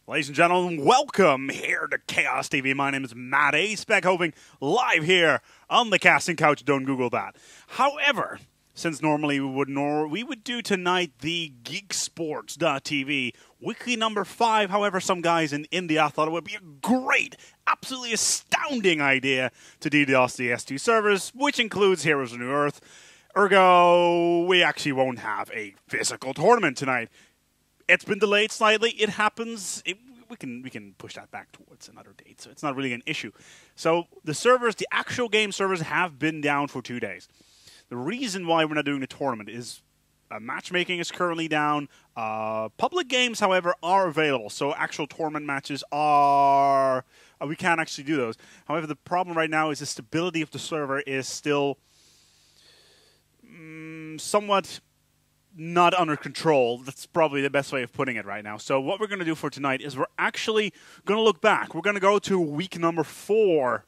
Ladies and gentlemen, welcome here to Chaos TV. My name is Matt A. Speckhoving, live here on the casting couch. Don't Google that. However, since normally we would do tonight the geeksports.tv weekly number 5. However, some guys in India thought it would be a great, absolutely astounding idea to DDoS the S2 servers, which includes Heroes of New Earth. Ergo, we actually won't have a physical tournament tonight. It's been delayed slightly. It happens. We can push that back towards another date, so it's not really an issue. So the servers, the actual game servers, have been down for 2 days. The reason why we're not doing the tournament is matchmaking is currently down. Public games, however, are available, so actual tournament matches are... we can't actually do those. However, the problem right now is the stability of the server is still somewhat not under control. That's probably the best way of putting it right now. So what we're going to do for tonight is we're actually going to look back. We're going to go to week number 4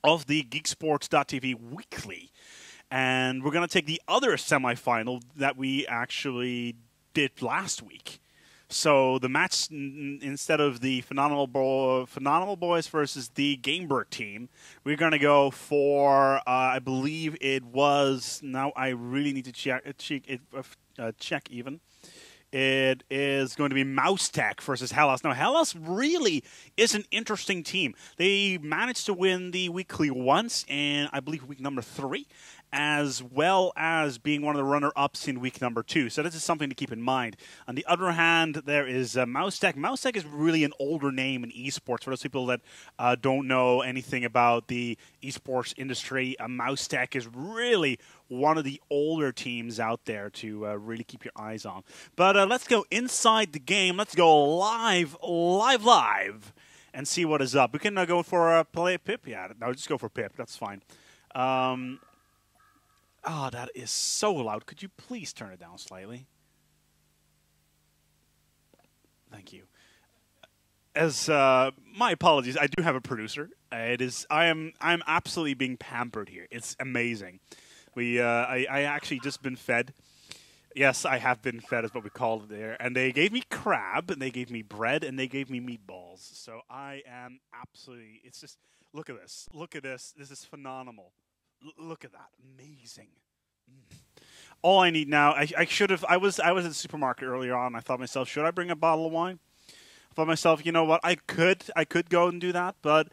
of the geeksports.tv weekly. And we're going to take the other semifinal that we actually did last week. So the match, instead of the Phenomenal Boys versus the Gamebird team, we're going to go for, I believe it was, now I really need to check even. It is going to be Mousetek versus HELLAS. Now, HELLAS really is an interesting team. They managed to win the weekly once, and I believe week number 3, as well as being one of the runner-ups in week number 2. So this is something to keep in mind. On the other hand, there is Mousetek. Mousetek is really an older name in esports. For those people that don't know anything about the esports industry, Mousetek is really one of the older teams out there to really keep your eyes on. But let's go inside the game. Let's go live, and see what is up. We can go for play Pip. Yeah, no, just go for Pip. That's fine. Oh, that is so loud. Could you please turn it down slightly? Thank you. As my apologies, I do have a producer. I'm absolutely being pampered here. It's amazing. I actually just been fed. Yes, I have been fed is what we call it there. And they gave me crab, and they gave me bread, and they gave me meatballs. So I am absolutely, it's just, look at this. Look at this. This is phenomenal. Look at that. Amazing. All I need now, I should have, I was at the supermarket earlier on, and I thought to myself, should I bring a bottle of wine? I thought to myself, you know what, I could go and do that, but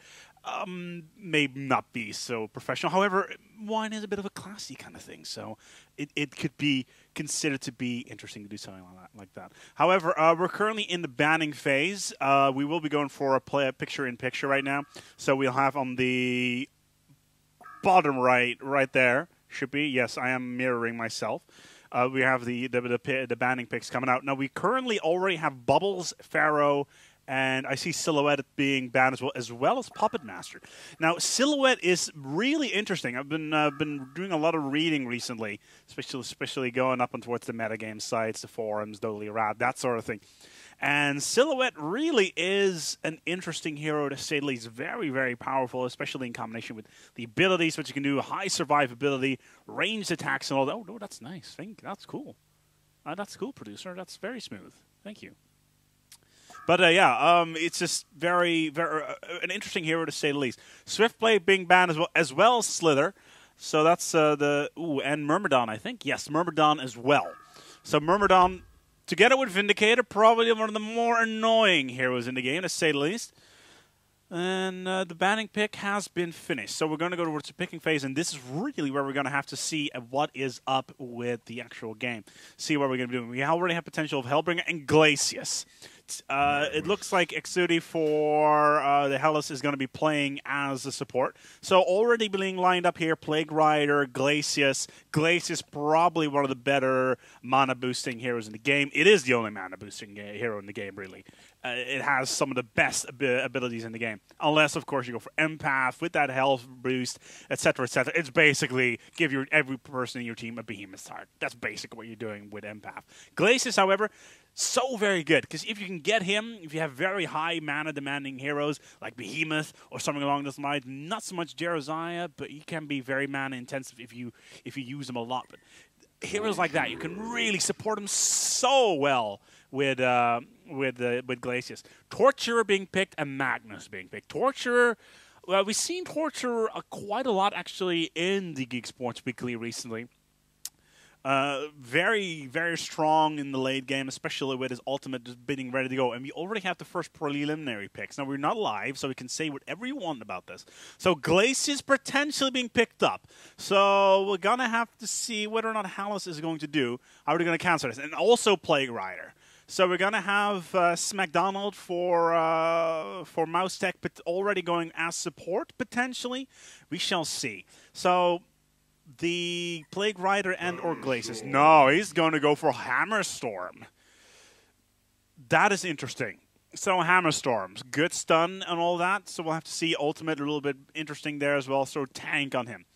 may not be so professional. However, wine is a bit of a classy kind of thing, so it could be considered to be interesting to do something like that. However, we're currently in the banning phase. We will be going for a picture-in-picture right now, so we'll have on the bottom right there should be, yes, I am mirroring myself. We have the banning picks coming out. Now, we currently already have Bubbles, Pharaoh, and I see Silhouette being banned as well as Puppet Master. Now, Silhouette is really interesting. I've been doing a lot of reading recently, especially going up and towards the metagame sites, the forums, Dolly Rad, that sort of thing. And Silhouette really is an interesting hero, to say the least. Very, very powerful, especially in combination with the abilities, which you can do, high survivability, ranged attacks, and all that. Oh, no, that's nice. That's cool. That's cool, producer. That's very smooth. Thank you. But, it's just very, very an interesting hero, to say the least. Swiftblade being banned as well as Slither. So that's and Myrmidon, I think. Yes, Myrmidon as well. So Myrmidon, together with Vindicator, probably one of the more annoying heroes in the game, to say the least. And the banning pick has been finished. So we're going to go towards the picking phase, and this is really where we're going to have to see what is up with the actual game. See what we're going to be doing. We already have potential of Hellbringer and Glacius. It looks like Exudi for the HELLAS is going to be playing as a support. So already being lined up here, Plague Rider, Glacius. Glacius probably one of the better mana boosting heroes in the game. It is the only mana boosting hero in the game, really. It has some of the best abilities in the game. Unless, of course, you go for Empath with that health boost, etc., etc. It's basically give every person in your team a Behemoth heart. That's basically what you're doing with Empath. Glacius, however, so very good, because if you can get him, if you have very high mana-demanding heroes like Behemoth or something along those lines, not so much Jeremiah, but he can be very mana-intensive if you use him a lot. But heroes like that, you can really support them so well with Glacius. Torturer being picked and Magnus being picked. Torturer, well, we've seen Torturer quite a lot actually in the Geek Sports Weekly recently. Very, very strong in the late game, especially with his ultimate just being ready to go. And we already have the first preliminary picks. Now, we're not live, so we can say whatever you want about this. So, Glacius potentially being picked up. So, we're going to have to see whether or not HELLAS is going to do. How are they going to cancel this? And also Plague Rider. So, we're going to have SmackDonald for Mousetek, but already going as support, potentially. We shall see. So, the Plague Rider and or Glacius. No, he's going to go for Hammerstorm. That is interesting. So Hammerstorms, good stun and all that. So we'll have to see ultimate a little bit interesting there as well. So tank on him.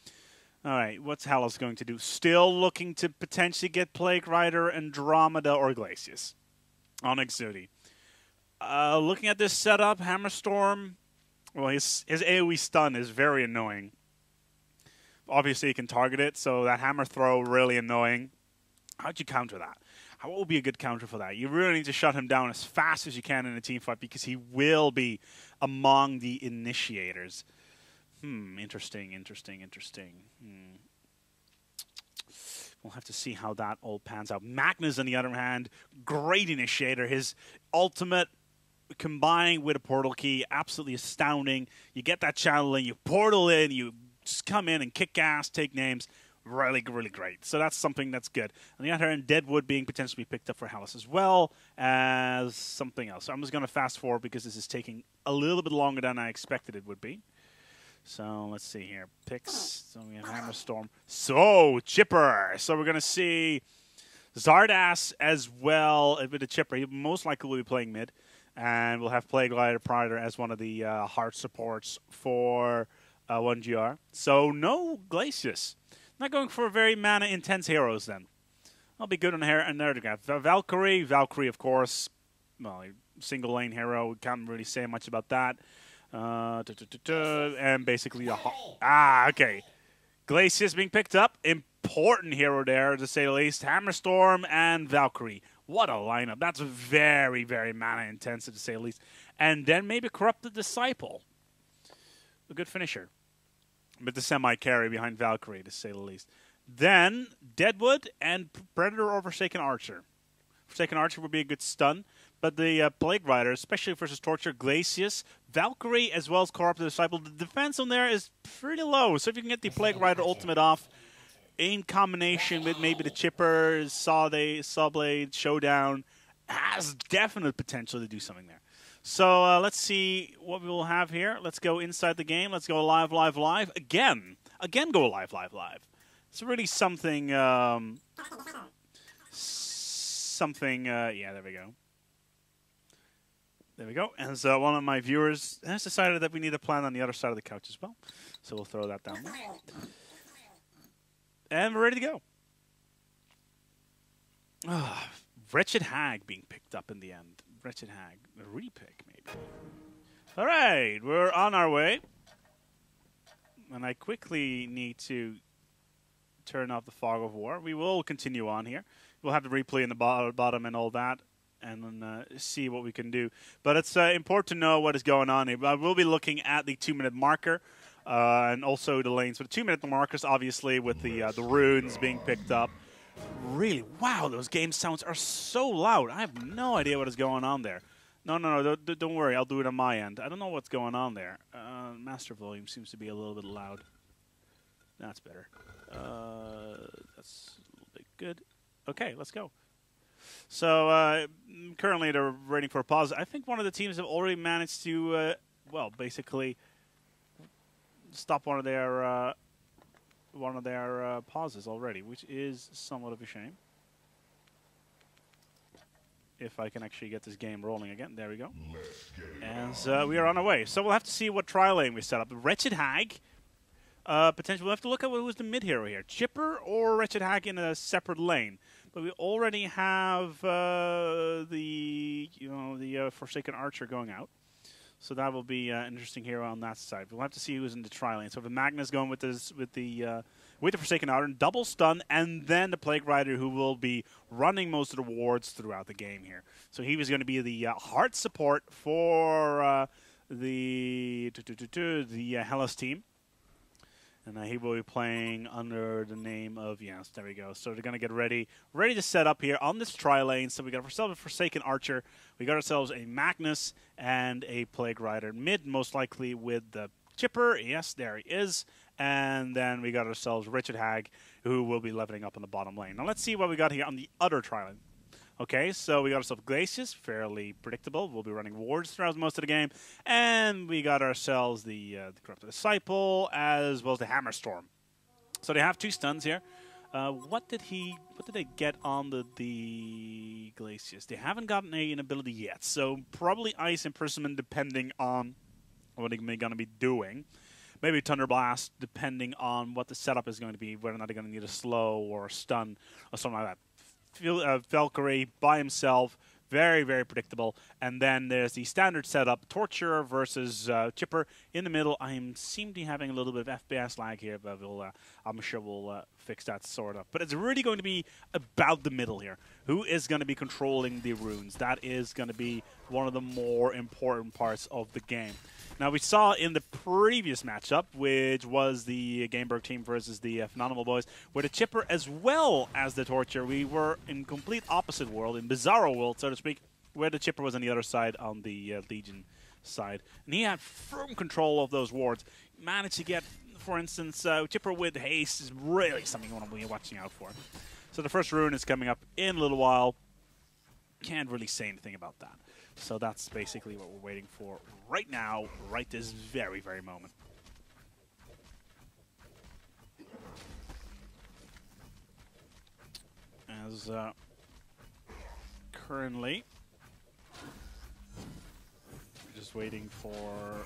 All right, what's HELLAS going to do? Still looking to potentially get Plague Rider, Andromeda, or Glacius on Exudi. Looking at this setup, Hammerstorm, well, his AoE stun is very annoying. Obviously, you can target it, so that hammer throw, really annoying. How'd you counter that? What would be a good counter for that? You really need to shut him down as fast as you can in a team fight because he will be among the initiators. Interesting. We'll have to see how that all pans out. Magnus, on the other hand, great initiator. His ultimate combined with a portal key, absolutely astounding. You get that channeling, you portal in, you just come in and kick ass, take names. Really, really great. So that's something that's good. On the other hand, Deadwood being potentially picked up for HELLAS as well as something else. So I'm just going to fast forward because this is taking a little bit longer than I expected it would be. So let's see here. Picks. So we have Hammerstorm. So, Chipper. So we're going to see Zardas as well with the Chipper. He most likely will be playing mid. And we'll have Plague Rider as one of the hard supports for 1GR. So no Glacius. Not going for very mana-intense heroes then. I'll be good on here. And there we go. Valkyrie. Valkyrie, of course. Well, single lane hero. Can't really say much about that. And basically okay. Glacius being picked up. Important hero there, to say the least. Hammerstorm and Valkyrie. What a lineup. That's very, very mana-intensive, to say the least. And then maybe Corrupted Disciple. A good finisher. With the semi-carry behind Valkyrie, to say the least. Then, Deadwood and Predator or Forsaken Archer. Forsaken Archer would be a good stun. But the Plague Rider, especially versus Torture, Glacius, Valkyrie, as well as Corrupted Disciple, the defense on there is pretty low. So if you can get the Plague Rider ultimate off in combination with maybe the Chipper, Sawblade, Showdown, has definite potential to do something there. So let's see what we will have here. Let's go inside the game. Let's go live. Again go live. It's really something, yeah, there we go. There we go. And so one of my viewers has decided that we need a plan on the other side of the couch as well. So we'll throw that down there. And we're ready to go. Wretched Hag being picked up in the end. Wretched Hag. A repick, maybe. All right. We're on our way. And I quickly need to turn off the Fog of War. We will continue on here. We'll have the replay in the bottom and all that. And then see what we can do. But it's important to know what is going on here. I will be looking at the 2-minute marker. And also the lanes. But the 2-minute markers, obviously, with the runes being picked up. Really, wow, those game sounds are so loud. I have no idea what is going on there. No, don't worry. I'll do it on my end. I don't know what's going on there. Master volume seems to be a little bit loud. That's better. That's a little bit good. Okay, let's go. So currently they're waiting for a pause. I think one of the teams have already managed to, well, basically stop one of their pauses already, which is somewhat of a shame. If I can actually get this game rolling again. There we go. And we are on our way. So we'll have to see what trial lane we set up. Wretched Hag. Potentially, we'll have to look at who's the mid hero here. Chipper or Wretched Hag in a separate lane. But we already have the Forsaken Archer going out. So that will be interesting here on that side. We'll have to see who's in the tri-lane. So the Magnus going with the Forsaken Iron, double stun, and then the Plague Rider, who will be running most of the wards throughout the game here. So he was going to be the heart support for the HELLAS team. And he will be playing under the name of, yes, there we go. So they're going to get ready to set up here on this tri-lane. So we got ourselves a Forsaken Archer. We got ourselves a Magnus and a Plague Rider. Mid, most likely with the Chipper. Yes, there he is. And then we got ourselves Richard Hag, who will be leveling up on the bottom lane. Now let's see what we got here on the other tri-lane. Okay, so we got ourselves Glacius, fairly predictable. We'll be running wards throughout most of the game. And we got ourselves the Corrupted Disciple, as well as the Hammerstorm. So they have 2 stuns here. What did they get on the Glacius? They haven't gotten an ability yet. So probably Ice Imprisonment, depending on what they're going to be doing. Maybe Thunder Blast, depending on what the setup is going to be, whether or not they're going to need a slow or a stun or something like that. Valkyrie by himself, very, very predictable. And then there's the standard setup, Torture versus Chipper. In the middle, I seem to be having a little bit of FPS lag here, but I'm sure we'll fix that sort of. But it's really going to be about the middle here. Who is going to be controlling the runes? That is going to be one of the more important parts of the game. Now, we saw in the previous matchup, which was the Gameberg team versus the Phenomenal Boys, where the Chipper as well as the Torture, we were in complete opposite world, in bizarro world, so to speak, where the Chipper was on the other side, on the Legion side. And he had firm control of those wards. Managed to get, for instance, Chipper with haste is really something you want to be watching out for. So the first rune is coming up in a little while. Can't really say anything about that. So that's basically what we're waiting for right now, right this very, very moment. As currently, we're just waiting for,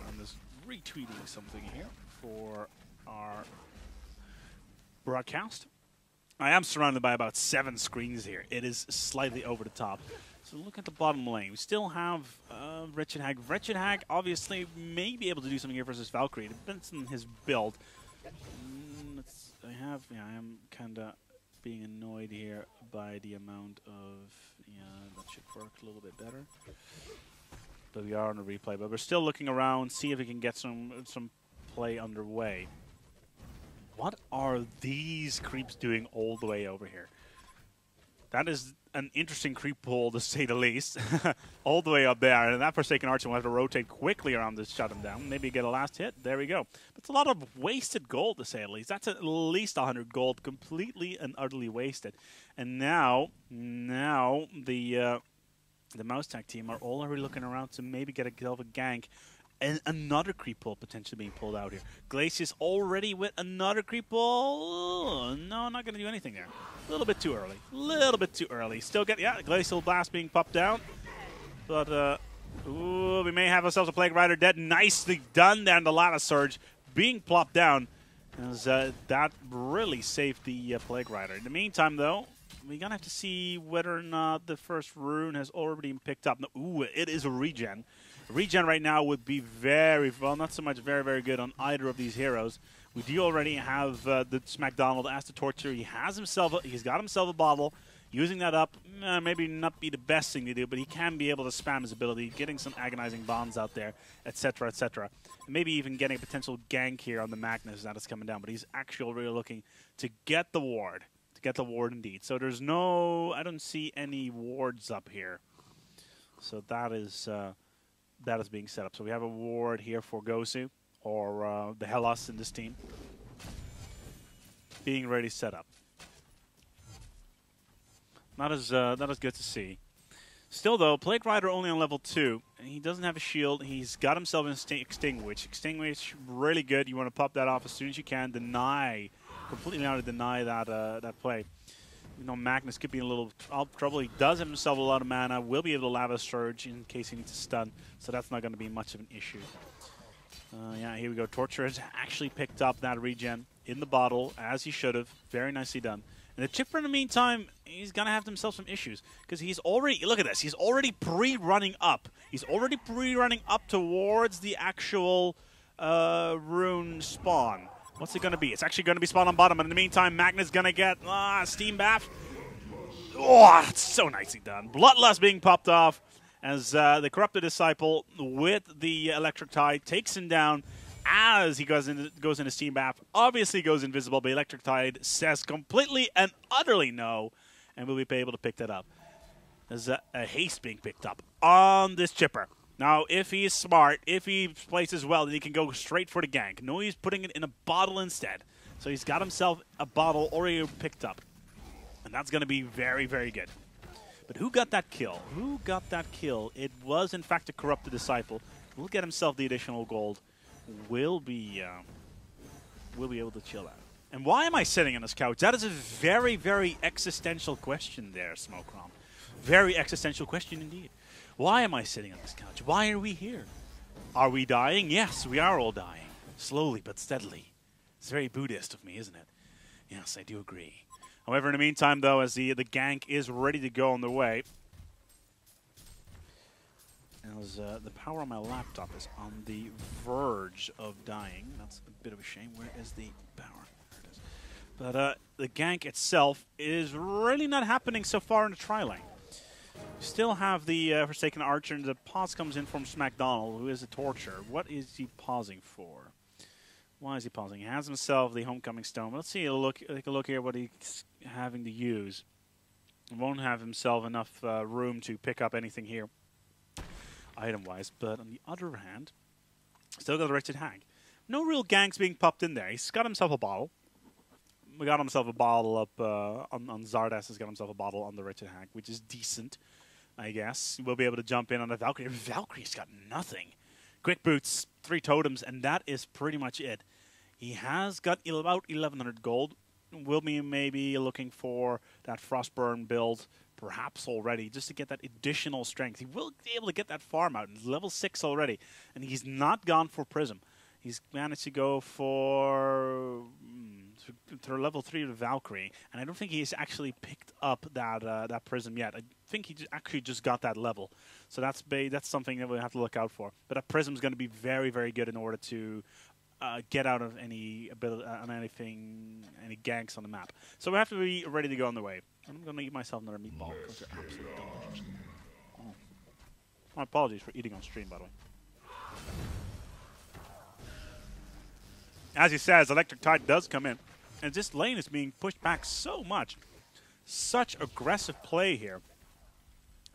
I'm just retweeting something here for our broadcast. I am surrounded by about 7 screens here. It is slightly over the top. So look at the bottom lane. We still have Richard Hag. Richard Hag obviously may be able to do something here versus Valkyrie. It depends on his build. I am kind of being annoyed here by the amount of, that should work a little bit better. But we are on a replay. But we're still looking around, see if we can get some play underway. What are these creeps doing all the way over here? That is an interesting creep pool, to say the least. All the way up there. And that Forsaken Archer will have to rotate quickly around to shut him down. Maybe get a last hit. There we go. It's a lot of wasted gold, to say the least. That's at least 100 gold, completely and utterly wasted. And now the Mousetek team are already looking around to maybe get a gank. And another creep pull potentially being pulled out here. Glacius already with another creep pull. No, not going to do anything there. A little bit too early. A little bit too early. Still get, Glacial Blast being popped down. But, we may have ourselves a Plague Rider dead. Nicely done there in the Lava Surge. Being plopped down. As, that really saved the Plague Rider. In the meantime, though, we're going to have to see whether or not the first rune has already been picked up. No, ooh, it is a regen. Regen right now would be very, well, not so much very, very good on either of these heroes. We do already have the SmackDonald as the Torture. He's got himself a bottle. Using that up, maybe not be the best thing to do, but he can be able to spam his ability, getting some agonizing bombs out there, etc., etc. Maybe even getting a potential gank here on the Magnus that is coming down. But he's actually really looking to get the ward. To get the ward indeed. So there's no, I don't see any wards up here. So that is being set up. So we have a ward here for Gosu, or the HELLAS in this team, being ready set up. Not as good to see. Still, though, Plague Rider only on level 2, and he doesn't have a shield. He's got himself an Extinguish. Extinguish, really good. You want to pop that off as soon as you can. Completely out to deny that play. You know, Magnus could be in a little trouble. He does have himself a lot of mana. Will be able to Lava Surge in case he needs to stun, so that's not going to be much of an issue. Here we go. Torture has actually picked up that regen in the bottle, as he should have. Very nicely done. And the Chipper, in the meantime, he's going to have himself some issues. Because he's already, look at this, he's already pre-running up. He's already pre-running up towards the actual rune spawn. What's it going to be? It's actually going to be spawn on bottom. And in the meantime, Magna's going to get Steam Bath. Oh, that's so nicely done. Bloodlust being popped off as the Corrupted Disciple with the Electric Tide takes him down as he goes into Steam Bath. Obviously goes invisible, but Electric Tide says completely and utterly no, and will be able to pick that up. There's a haste being picked up on this Chipper. Now, if he is smart, if he places well, then he can go straight for the gank. No, he's putting it in a bottle instead. So he's got himself a bottle already picked up. And that's going to be very, very good. But who got that kill? Who got that kill? It was, in fact, a Corrupted Disciple. Will get himself the additional gold. Will be able to chill out. And why am I sitting on this couch? That is a very, very existential question there, Smokrom. Very existential question indeed. Why am I sitting on this couch? Why are we here? Are we dying? Yes, we are all dying. Slowly but steadily. It's very Buddhist of me, isn't it? Yes, I do agree. However, in the meantime, though, as the gank is ready to go on the way, as the power on my laptop is on the verge of dying. That's a bit of a shame. Where is the power? There it is. But the gank itself is really not happening so far in the tri-lane. Still have the Forsaken Archer, and the pause comes in from SmackDonald, who is a Torture. What is he pausing for? Why is he pausing? He has himself the Homecoming Stone. Let's see. Take a look here what he's having to use. He won't have himself enough room to pick up anything here, item-wise. But on the other hand, still got the Wretched Hag. No real ganks being popped in there. He's got himself a bottle. We got himself a bottle up on Zardas. Has got himself a bottle on the Wretched Hag, which is decent, I guess. We'll be able to jump in on the Valkyrie. Valkyrie's got nothing. Quick boots, 3 totems, and that is pretty much it. He has got about 1,100 gold. Will be maybe looking for that Frostburn build, perhaps already, just to get that additional strength. He will be able to get that farm out. He's level 6 already, and he's not gone for Prism. He's managed to go for level 3 of the Valkyrie, and I don't think he's actually picked up that Prism yet. I think he actually just got that level. So that's something that we'll have to look out for. But that Prism is going to be very, very good in order to get out of any ability, any ganks on the map. So we have to be ready to go on the way. I'm going to eat myself another meatball because they're absolutely delicious. Oh. My apologies for eating on stream, by the way. As he says, Electric Tide does come in. And this lane is being pushed back so much. Such aggressive play here.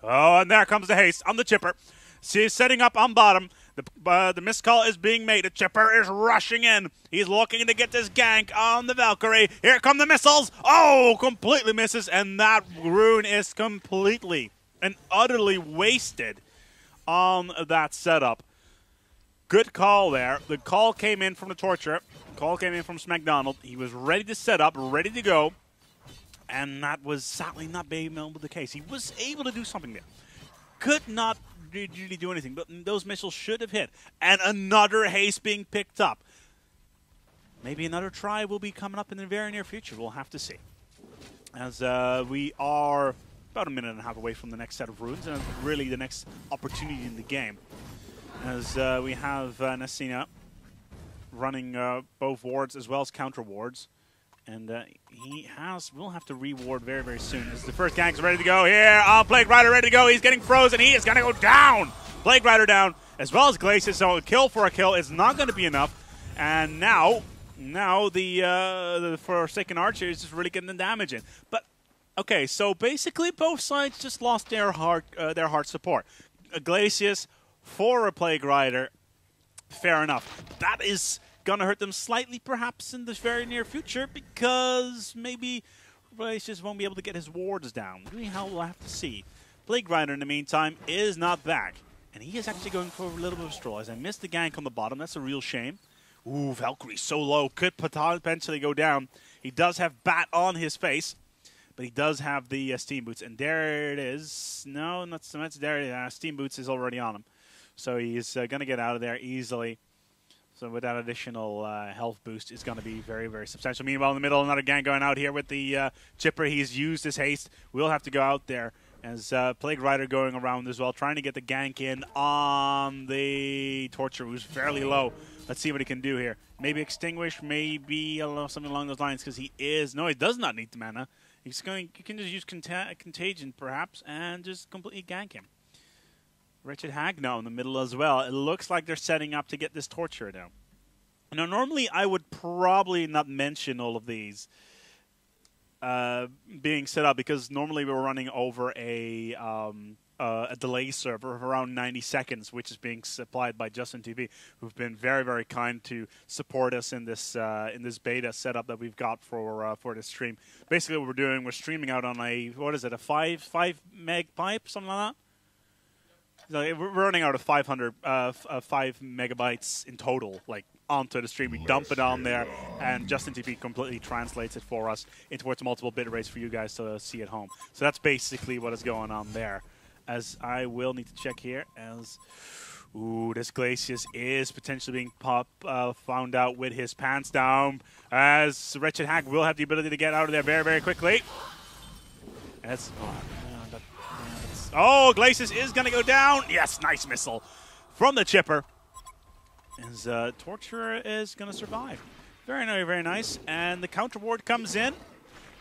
Oh, and there comes the haste on the Chipper. She's setting up on bottom. The miscall is being made. The Chipper is rushing in. He's looking to get this gank on the Valkyrie. Here come the missiles. Oh, completely misses. And that rune is completely and utterly wasted on that setup. Good call there. The call came in from the Torture. The call came in from SmackDonald. He was ready to set up, ready to go. And that was sadly not being able to be the case. He was able to do something there. Could not really do anything, but those missiles should have hit. And another haste being picked up. Maybe another try will be coming up in the very near future. We'll have to see. As we are about a minute and a half away from the next set of runes, and really the next opportunity in the game. As we have Nessina running both wards as well as counter wards. And will have to reward very, very soon. As the first gank's ready to go here. Plague Rider ready to go. He's getting frozen. He is going to go down. Plague Rider down, as well as Glacius. So a kill for a kill is not going to be enough. And now the Forsaken Archer is just really getting the damage in. But okay, so basically both sides just lost their heart support. Glacius for a Plague Rider, fair enough. That is going to hurt them slightly, perhaps, in the very near future, because maybe Glacius won't be able to get his wards down. We'll have to see. Plague Rider, in the meantime, is not back. And he is actually going for a little bit of a stroll. As I missed the gank on the bottom, that's a real shame. Ooh, Valkyrie so low, could potentially go down. He does have Bat on his face, but he does have the Steam Boots. And there it is. No, not so much. There, Steam Boots is already on him. So he's going to get out of there easily. So with that additional health boost, it's going to be very, very substantial. Meanwhile, in the middle, another gang going out here with the Chipper. He's used his haste. We'll have to go out there as Plague Rider going around as well, trying to get the gank in on the Torture, who's fairly low. Let's see what he can do here. Maybe extinguish, maybe something along those lines, because he is... No, he does not need the mana. He can just use Contagion, perhaps, and just completely gank him. Wretched Hag now in the middle as well. It looks like they're setting up to get this Torture down. Now, normally I would probably not mention all of these being set up, because normally we're running over a delay server of around 90 seconds, which is being supplied by Justin TV, who've been very, very kind to support us in this beta setup that we've got for this stream. Basically, what we're doing, we're streaming out on a, what is it, a 5 meg pipe, something like that. So we're running out of 5 megabytes in total, like onto the stream. We dump it on there, and Justin TV completely translates it for us into multiple bit rates for you guys to see at home. So that's basically what is going on there. As I will need to check here, as this Glacius is potentially being found out with his pants down, as Wretched Hag will have the ability to get out of there very, very quickly. As Glacius is going to go down. Yes, nice missile from the Chipper. As Torturer is going to survive. Very, very nice. And the counter ward comes in.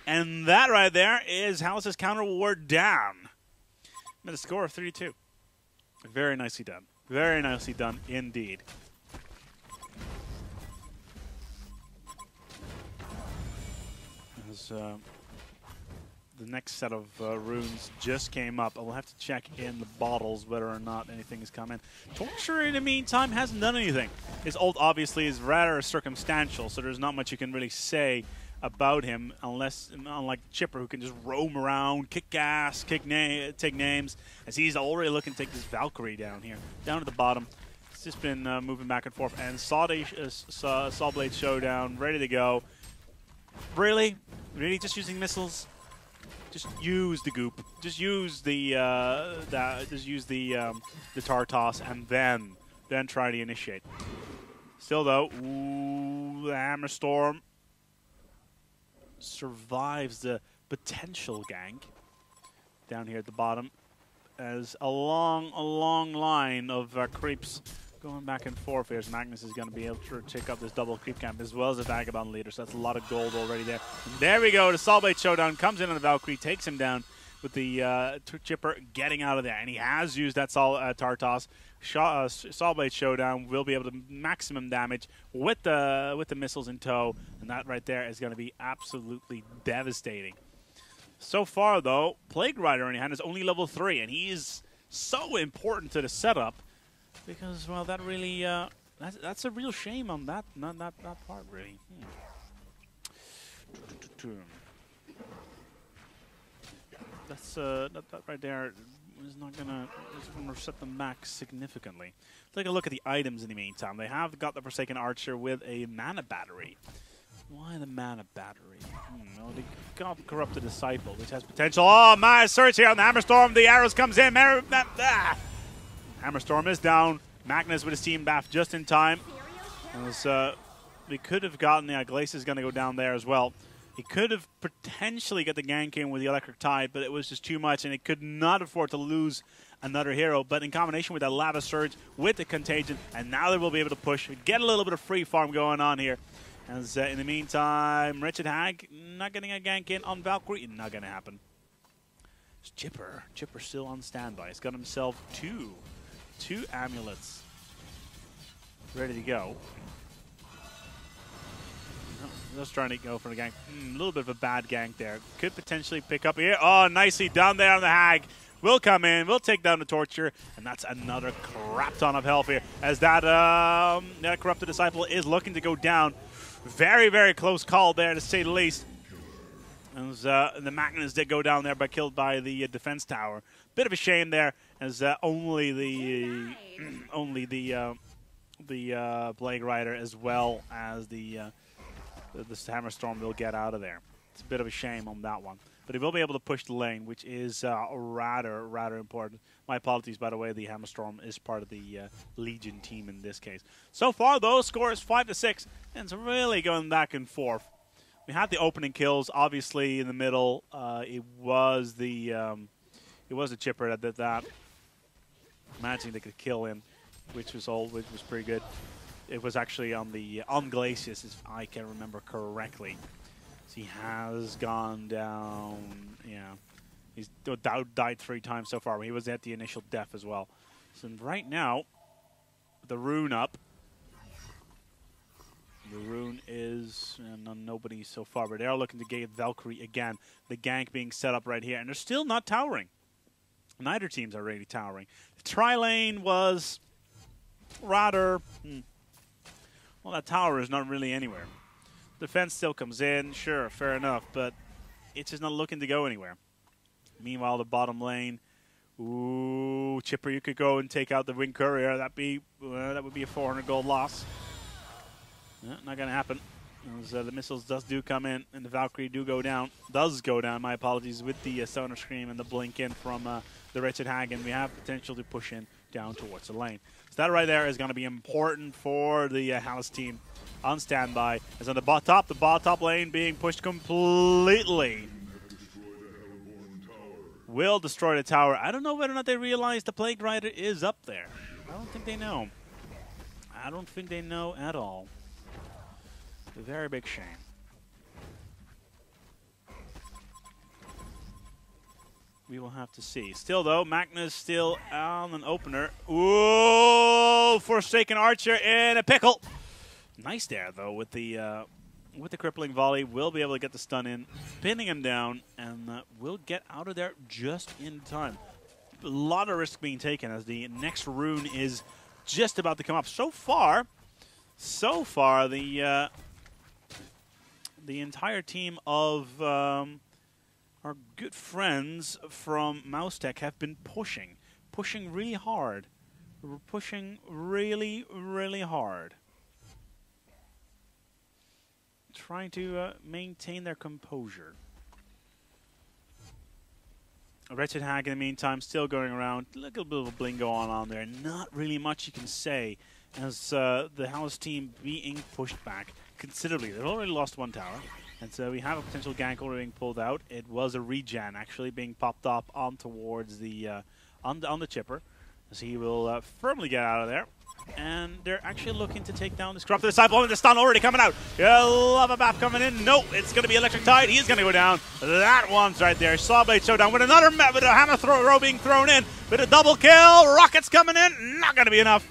And that right there is HELLAS' counter ward down. With a score of 3-2. Very nicely done. Very nicely done indeed. As the next set of runes just came up. I will have to check in the bottles whether or not anything has come in. Torture, in the meantime, hasn't done anything. His ult, obviously, is rather circumstantial, so there's not much you can really say about him, unlike Chipper, who can just roam around, kick ass, take names, as he's already looking to take this Valkyrie down here, down to the bottom. It's just been moving back and forth, and Sawblade Showdown, ready to go. Really? Really just using missiles? Just use the goop. Just use the tar toss, and then try to initiate. Still though, the Hammer Storm survives the potential gank down here at the bottom, as a long line of creeps going back and forth here. As Magnus is going to be able to take up this double creep camp as well as a Vagabond leader, so that's a lot of gold already there. And there we go, the Sawblade Showdown comes in on the Valkyrie, takes him down with the Chipper getting out of there, and he has used that Tartos. Sawblade Showdown will be able to maximum damage with the missiles in tow, and that right there is going to be absolutely devastating. So far, though, Plague Rider in hand is only level 3, and he is so important to the setup because, well, that really that's a real shame on that part, really. That's that right there is not gonna reset them back significantly. Take a look at the items in the meantime. They have got the Forsaken Archer with a mana battery. Why the mana battery? Well, they got Corrupted Disciple, which has potential. Oh, my search here on the Hammer Storm. The arrows comes in. Hammer Storm is down. Magnus with his team bath just in time. As, we could have gotten the Glacius is going to go down there as well. He could have potentially got the gank in with the Electric Tide, but it was just too much, and he could not afford to lose another hero. But in combination with that Lava Surge, with the Contagion, and now they will be able to push, get a little bit of free farm going on here. As in the meantime, Wretched Hag not getting a gank in on Valkyrie, not going to happen. It's Chipper still on standby. He's got himself two amulets ready to go. Just trying to go for the gank. A little bit of a bad gank there. Could potentially pick up here. Oh, nicely done there on the Hag. Will come in. Will take down the Torture. And that's another crap ton of health here. As that Corrupted Disciple is looking to go down. Very, very close call there, to say the least. As the Magnus did go down there, but killed by the defense tower. Bit of a shame there, as only the Plague Rider as well as the Hammer Storm will get out of there. It's a bit of a shame on that one. but he will be able to push the lane, which is rather important. My apologies, by the way. The Hammerstorm is part of the Legion team in this case. So far, though, score is 5-6, and it's really going back and forth. We had the opening kills, obviously in the middle. It was the chipper that did that, managing to get a kill in, which was pretty good. It was actually on Glacius, if I can remember correctly. So he has gone down. Yeah, he's died 3 times so far. He was at the initial death as well. So right now, the rune up. The rune is nobody so far, but they are looking to get Valkyrie again. The gank being set up right here, and they're still not towering. Neither teams are really towering. The tri-lane was rather... Well, that tower is not really anywhere. Defense still comes in, sure, fair enough, but it's just not looking to go anywhere. Meanwhile, the bottom lane... Ooh, Chipper, you could go and take out the Wing Courier. That would be a 400 gold loss. Not going to happen. As, the missiles do come in, and the Valkyrie does go down, my apologies, with the Sonar Scream and the blink in from the Wretched Hag, and we have potential to push in down towards the lane. So that right there is going to be important for the HELLAS team on standby. As on the bot top lane being pushed completely. Will destroy the tower. I don't know whether or not they realize the Plague Rider is up there. I don't think they know. I don't think they know at all. A very big shame. We will have to see. Still, though, Magnus still on an opener. Ooh, Forsaken Archer in a pickle. Nice there, though, with the crippling volley. Will be able to get the stun in, pinning him down, and will get out of there just in time. A lot of risk being taken as the next rune is just about to come up. So far, the entire team of our good friends from Mousetek have been pushing really hard. We're pushing really, really hard. Trying to maintain their composure. Wretched Hag, in the meantime, still going around. A little bit of a bling going on there. Not really much you can say as the HELLAS team being pushed back considerably. They've already lost 1 tower, and so we have a potential gank already being pulled out. It was a regen actually being popped up on towards the on the chipper, so he will firmly get out of there. And they're actually looking to take down this Corrupted Disciple, and the stun already coming out. Lava Bath coming in. No, it's going to be Electric Tide. He's going to go down. That one's right there. Sawblade Showdown with another with a hammer throw being thrown in. With a double kill. Rockets coming in. Not going to be enough.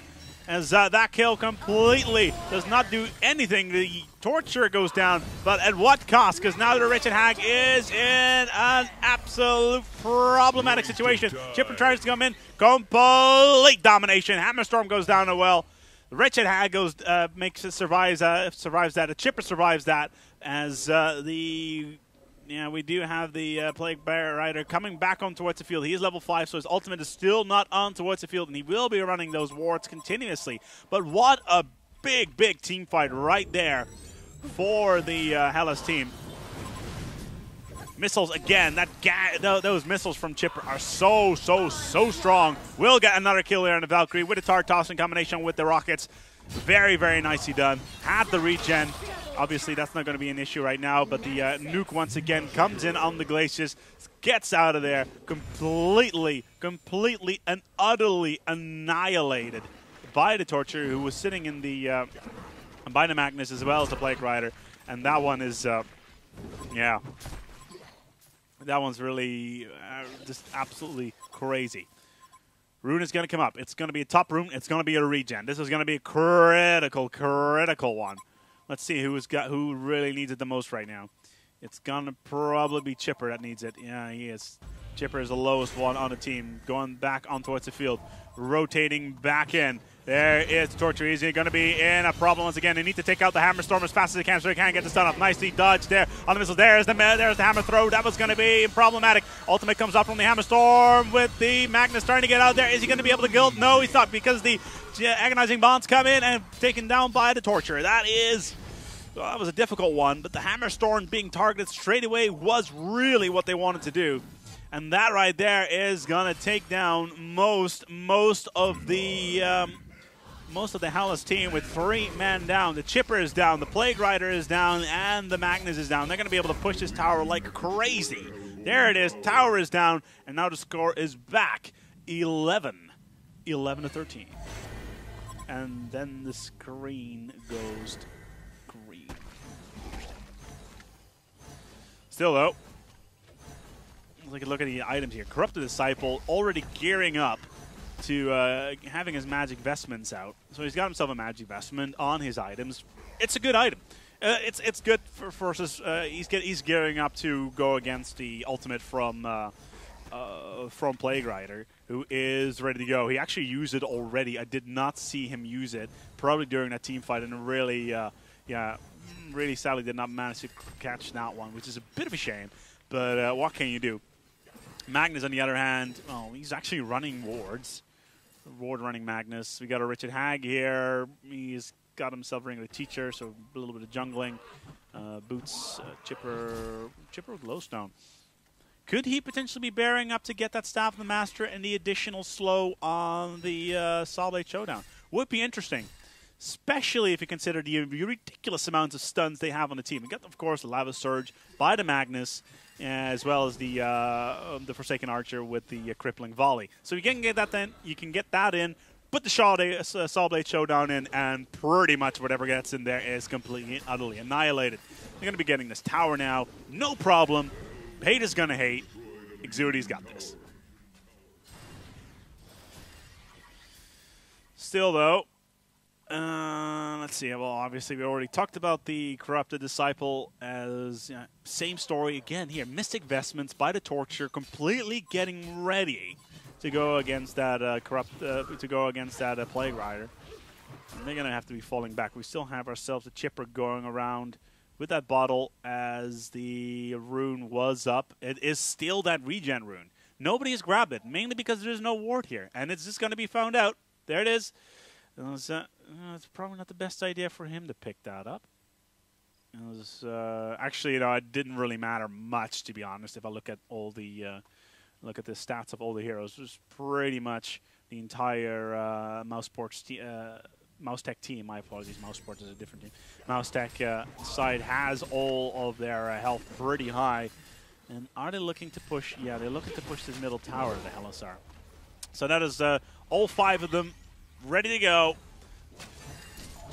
As that kill completely does not do anything. The Torture goes down, but at what cost? Because now the Wretched Hag is in an absolute problematic situation. Chipper tries to come in. Complete domination. Hammerstorm goes down as well. The Wretched Hag goes, survives that. The Chipper survives that. As we do have the Plague Rider coming back on towards the field. He is level 5, so his ultimate is still not on towards the field, and he will be running those wards continuously. But what a big, big team fight right there for the HELLAS team. Missiles again. Those missiles from Chipper are so strong. Will get another kill there on the Valkyrie with the Tart Toss in combination with the rockets. Very, very nicely done. Had the regen. Obviously, that's not going to be an issue right now, but the nuke once again comes in on the Glacius, gets out of there completely and utterly annihilated by the Torture, who was sitting in the by the Magnus as well as the Plague Rider, and that one is, yeah, that one's really just absolutely crazy. Rune is going to come up. It's going to be a top rune. It's going to be a regen. This is going to be a critical one. Let's see who really needs it the most right now. It's going to probably be Chipper that needs it. Yeah, he is. Chipper is the lowest one on the team. Going back on towards the field. Rotating back in. There is Torture. He's going to be in a problem once again. They need to take out the Hammerstorm as fast as they can so they can get the stun up. Nicely dodged there on the missiles. There's the hammer throw. That was going to be problematic. Ultimate comes up from the Hammerstorm with the Magnus trying to get out there. Is he going to be able to guild? No, he's not, because the agonizing bonds come in and taken down by the Torture. That is Well, that was a difficult one, but the Hammer Storm being targeted straight away was really what they wanted to do. And that right there is going to take down most of the HELLAS team with 3 men down. The Chipper is down, the Plague Rider is down, and the Magnus is down. They're going to be able to push this tower like crazy. There it is. Tower is down, and now the score is back. 11 to 13. And then the screen goes green. Still, though, take a look at the items here. Corrupted Disciple already gearing up to having his magic vestments out. So he's got himself a magic vestment on his items. It's a good item. It's good for versus. He's gearing up to go against the ultimate from Plague Rider, who is ready to go. He actually used it already. I did not see him use it, probably during that team fight, and really, really sadly did not manage to catch that one, which is a bit of a shame. But what can you do? Magnus, on the other hand, he's actually running wards. Ward running Magnus. We got a Richard Hag here. He's got himself Ring of the Teacher, so a little bit of jungling. Boots, Chipper Glowstone. Could he potentially be bearing up to get that Staff of the Master and the additional slow on the Saw Blade Showdown? Would be interesting, especially if you consider the ridiculous amounts of stuns they have on the team. We got, of course, the Lava Surge by the Magnus, as well as the Forsaken Archer with the crippling volley. So you can get that then. You can get that in, put the Saw Blade Showdown in, and pretty much whatever gets in there is completely and utterly annihilated. They're going to be getting this tower now, no problem. Hate is going to hate. Exudi's got this. Still, though, let's see. Well, obviously, we already talked about the Corrupted Disciple as same story again here. Mystic Vestments by the Torture, completely getting ready to go against that Plague Rider. And they're going to have to be falling back. We still have ourselves a Chipper going around with that bottle as the rune was up. It is still that regen rune. Nobody has grabbed it, mainly because there's no ward here. And it's just going to be found out. There it is. It's probably not the best idea for him to pick that up. Actually, it didn't really matter much, to be honest. If I look at all the look at the stats of all the heroes, just pretty much the entire Mousetek team. My apologies, Mouseport is a different team. Mousetek side has all of their health pretty high. And are they looking to push? Yeah, they're looking to push this middle tower, the HELLAS are. So that is all 5 of them ready to go.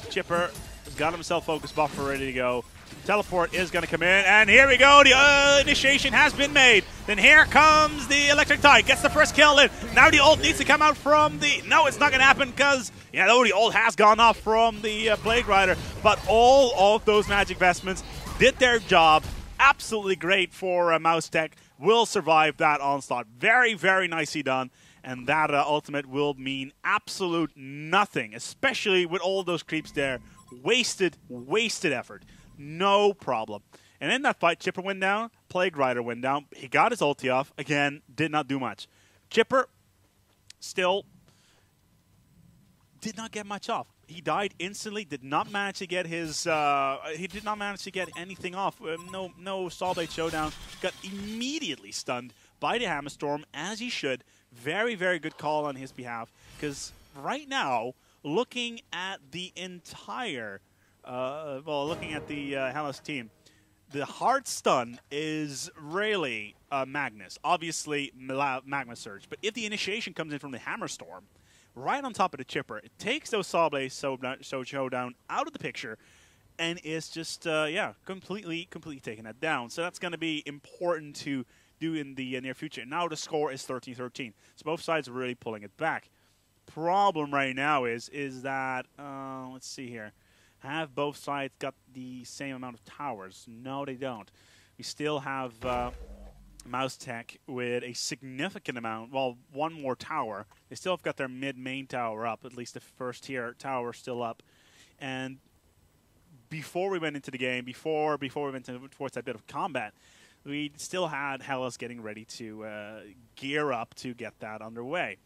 Chipper has got himself focus buffer ready to go. Teleport is going to come in, and here we go. The initiation has been made. Then here comes the Electric Tide. Gets the first kill in. Now the ult needs to come out from the... No, it's not going to happen because, the ult has gone off from the Plague Rider. But all of those magic vestments did their job. Absolutely great for Mousetek. Will survive that onslaught. Very, very nicely done. And that ultimate will mean absolute nothing, especially with all those creeps there. Wasted effort. No problem. And in that fight, Chipper went down, Plague Rider went down. He got his ulti off. Again, did not do much. Chipper still did not get much off. He died instantly. Did not manage to get his. He did not manage to get anything off. No Saw Blade Showdown. Got immediately stunned by the Hammer Storm, as he should. Very, very good call on his behalf. Because right now, looking at the entire, looking at the HELLAS team, the hard stun is really Magnus. Obviously, Magma Surge. But if the initiation comes in from the Hammer Storm, right on top of the Chipper, it takes those Saw Blade Showdown out of the picture, and it's just, completely taking that down. So that's going to be important to do in the near future. Now the score is 13-13. So both sides are really pulling it back. Problem right now is that, let's see here. Have both sides got the same amount of towers? No, they don't. We still have Mousetek with a significant amount, well, one more tower. They still have got their mid-main tower up, at least the first tier tower still up. And before we went into the game, before we went towards that bit of combat, we still had HELLAS getting ready to gear up to get that underway.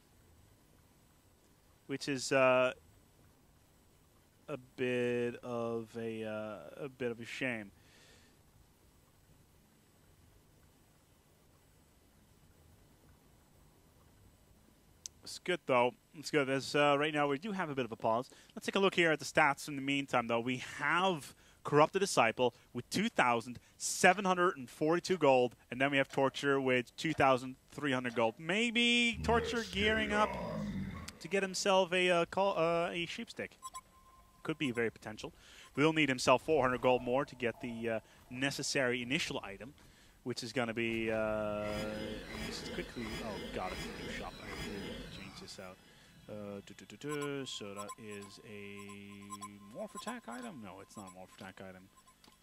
Which is a bit of a shame. It's good though. It's good. As right now we do have a bit of a pause. Let's take a look here at the stats. In the meantime, though, we have Corrupted Disciple with 2,742 gold, and then we have Torture with 2,300 gold. Maybe Torture gearing up to get himself a sheepstick. Could be very potential. We'll need himself 400 gold more to get the necessary initial item, which is going to be just quickly. Oh god, it's a new shop. I really need to change this out. So that is a morph attack item? No, it's not a morph attack item.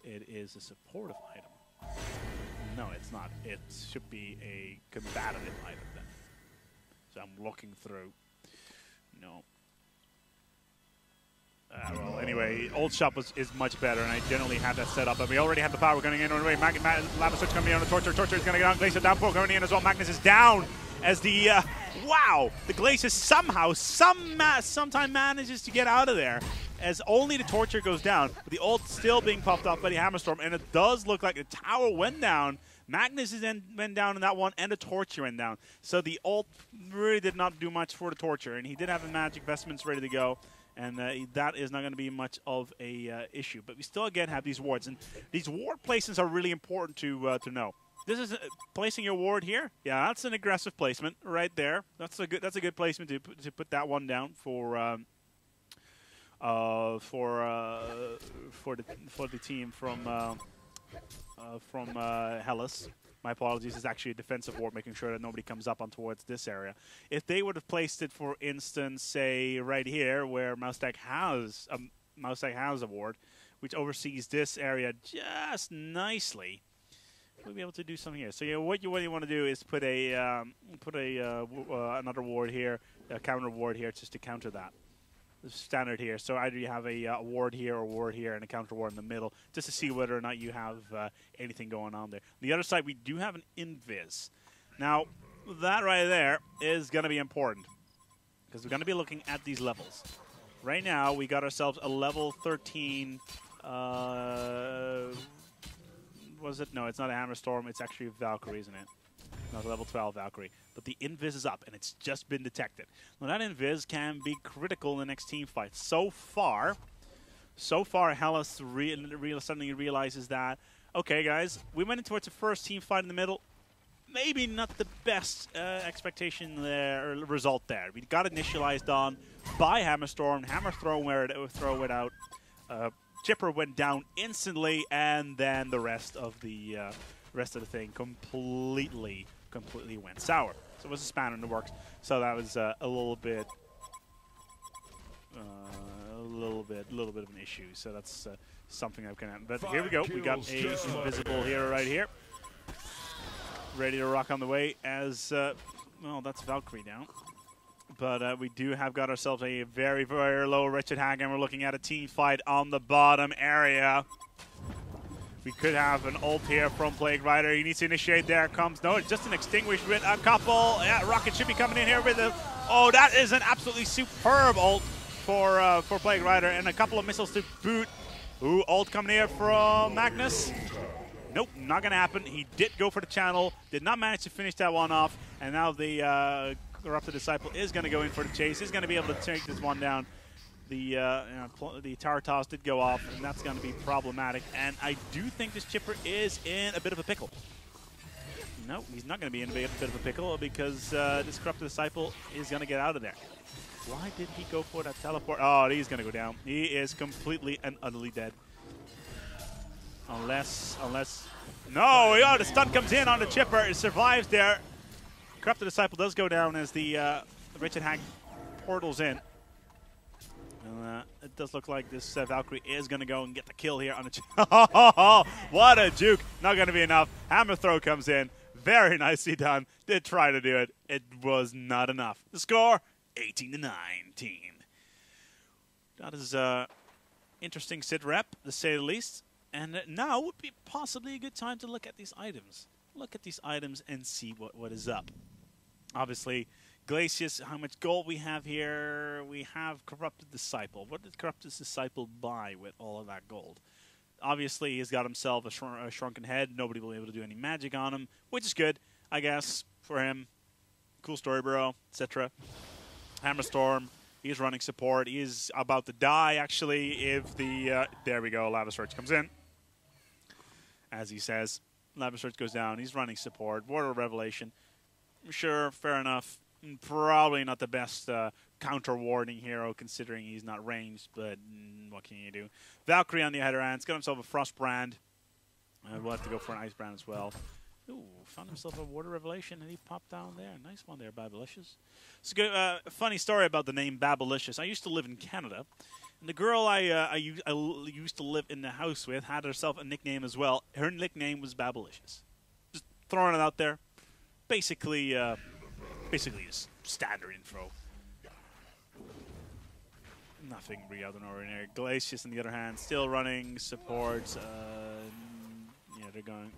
It is a supportive item. No, it's not. It should be a combative item then. So I'm looking through. No. Well, anyway, old shop is much better, and I generally have that set up. But we already have the power going in. Anyway, Lava Switch coming in on the Torture. Torture is going to get on. Glacier down 4 going in as well. Magnus is down as the wow, the Glacier sometime manages to get out of there, as only the Torture goes down, but the ult still being puffed off by the Hammerstorm, and it does look like the tower went down. Magnus went down in that one, and the Torture went down. So the ult really did not do much for the Torture, and he did have the magic vestments ready to go, and that is not going to be much of a issue. But we still again have these wards, and these ward placements are really important to know. This is placing your ward here. Yeah, that's an aggressive placement right there. That's a good placement to put that one down for the team from HELLAS. My apologies. It's actually a defensive ward, making sure that nobody comes up on towards this area. If they would have placed it, for instance, say right here, where Mousetek has a ward, which oversees this area just nicely, we'll be able to do something here. So yeah, what you want to do is put another ward here, a counter ward here, just to counter that. Standard here. So either you have a ward here or a ward here and a counter ward in the middle, just to see whether or not you have anything going on there. On the other side, we do have an invis. Now, that right there is going to be important, because we're going to be looking at these levels. Right now, we got ourselves a level 13. Was it? No, it's not a Hammerstorm. It's actually a Valkyrie, isn't it? No, level 12 Valkyrie. But the invis is up, and it's just been detected. Now, that invis can be critical in the next team fight. So far, HELLAS suddenly realizes that, okay, guys, we went towards the first team fight in the middle. Maybe not the best expectation there, or result there. We got initialized on by Hammerstorm. Hammer throw it out. Chipper went down instantly, and then the rest of the thing completely went sour. So it was a spanner in the works. So that was a little bit of an issue. So that's something I've kind of. But here we go. We got a invisible hero right here, ready to rock on the way. As well, that's Valkyrie down. But we do have got ourselves a very, very low Wretched Hag, and we're looking at a team fight on the bottom area. We could have an ult here from Plague Rider. He needs to initiate. There comes. No, it's just an extinguished with a couple. Yeah, Rocket should be coming in here with a. Oh, that is an absolutely superb ult for Plague Rider, and a couple of missiles to boot. Ooh, ult coming here from Magnus. Nope, not going to happen. He did go for the channel. Did not manage to finish that one off. And now the Corrupted Disciple is going to go in for the chase. He's going to be able to take this one down. The tower toss did go off, and that's going to be problematic. And I do think this Chipper is in a bit of a pickle. No, he's not going to be in a bit of a pickle, because this Corrupted Disciple is going to get out of there. Why did he go for that teleport? Oh, he's going to go down. He is completely and utterly dead. Unless... No, the stun comes in on the Chipper. It survives there. Corrupted Disciple does go down as the Wretched Hag portals in. And it does look like this Valkyrie is going to go and get the kill here on the what a juke. Not going to be enough. Hammer throw comes in. Very nicely done. Did try to do it. It was not enough. The score, 18-19. That is interesting sit rep, to say the least. And now would be possibly a good time to look at these items. Look at these items and see what is up. Obviously, Glacius, how much gold we have here? We have Corrupted Disciple. What did Corrupted Disciple buy with all of that gold? Obviously, he's got himself a shrunken head. Nobody will be able to do any magic on him, which is good, I guess, for him. Cool story, bro, etc. Hammerstorm, he's running support. He's about to die, actually, if the... there we go, Lava Surge comes in. As he says, Lava Surge goes down. He's running support. Water Revelation. Sure, fair enough. Probably not the best counter-warding hero, considering he's not ranged, but what can you do? Valkyrie on the other hand, he's got himself a Frost Brand. We'll have to go for an Ice Brand as well. Ooh, found himself a Water Revelation, and he popped down there. Nice one there, Babylicious. It's a good, funny story about the name Babylicious. I used to live in Canada, and the girl I used to live in the house with had herself a nickname as well. Her nickname was Babylicious. Just throwing it out there. Basically just standard info. Nothing really out of the ordinary. Glacius, on the other hand, still running supports. Yeah, they're going...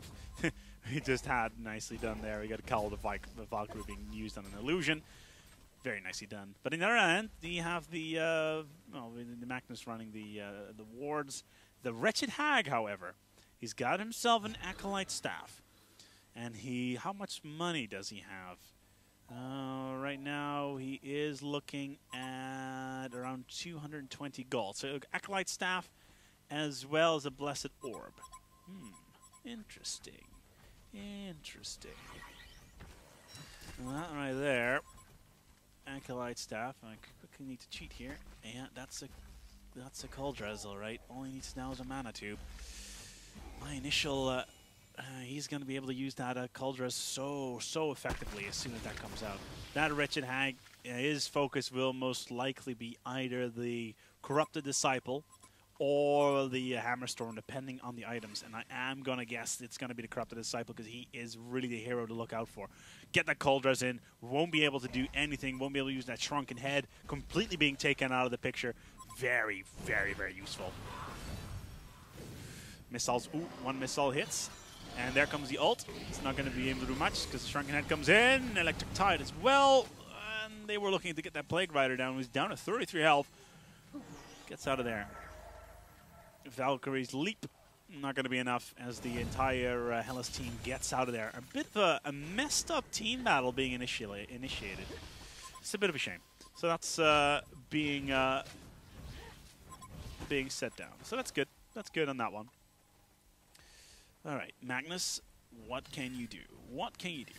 We just had nicely done there. We got a Call of the Valkyrie being used on an illusion. Very nicely done. But on the other hand, you have the Magnus running the wards. The Wretched Hag, however, he's got himself an Acolyte Staff. And how much money does he have? Right now, he is looking at around 220 gold. So Acolyte Staff as well as a Blessed Orb. Interesting. Interesting. Well, that right there. Acolyte Staff. I quickly need to cheat here. Yeah, that's a Culdrezzel, right? All he needs now is a Mana Tube. My initial... he's going to be able to use that Culdrez so effectively as soon as that comes out. That Wretched Hag, his focus will most likely be either the Corrupted Disciple or the Hammerstorm, depending on the items. And I am going to guess it's going to be the Corrupted Disciple because he is really the hero to look out for. Get that Culdrez in, won't be able to do anything, won't be able to use that Shrunken Head, completely being taken out of the picture. Very, very, very useful. Missiles, ooh, one missile hits. And there comes the ult. It's not going to be able to do much because the Shrunken Head comes in. Electric Tide as well. And they were looking to get that Plague Rider down. He's down to 33 health. Gets out of there. Valkyrie's Leap. Not going to be enough as the entire Hellas team gets out of there. A bit of a messed up team battle being initiated. It's a bit of a shame. So that's being set down. So that's good. That's good on that one. All right, Magnus, what can you do? What can you do?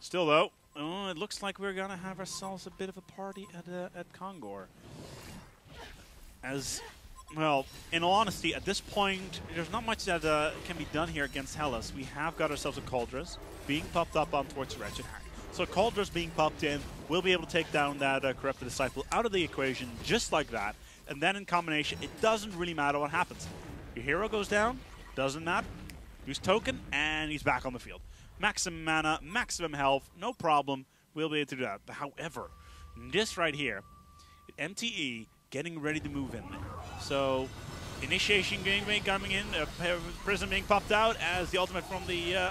Still, though, it looks like we're going to have ourselves a bit of a party at Kongor. As, well, in all honesty, at this point, there's not much that can be done here against Hellas. We have got ourselves a Culdrez being popped up on towards Wretched Hag. So Culdrez being popped in, we'll be able to take down that Corrupted Disciple out of the equation just like that. And then in combination, it doesn't really matter what happens. Your hero goes down, doesn't matter. Use token, and he's back on the field. Maximum mana, maximum health, no problem. We'll be able to do that. However, this right here, MTE getting ready to move in there. So, initiation coming in, Prism being popped out as the ultimate from the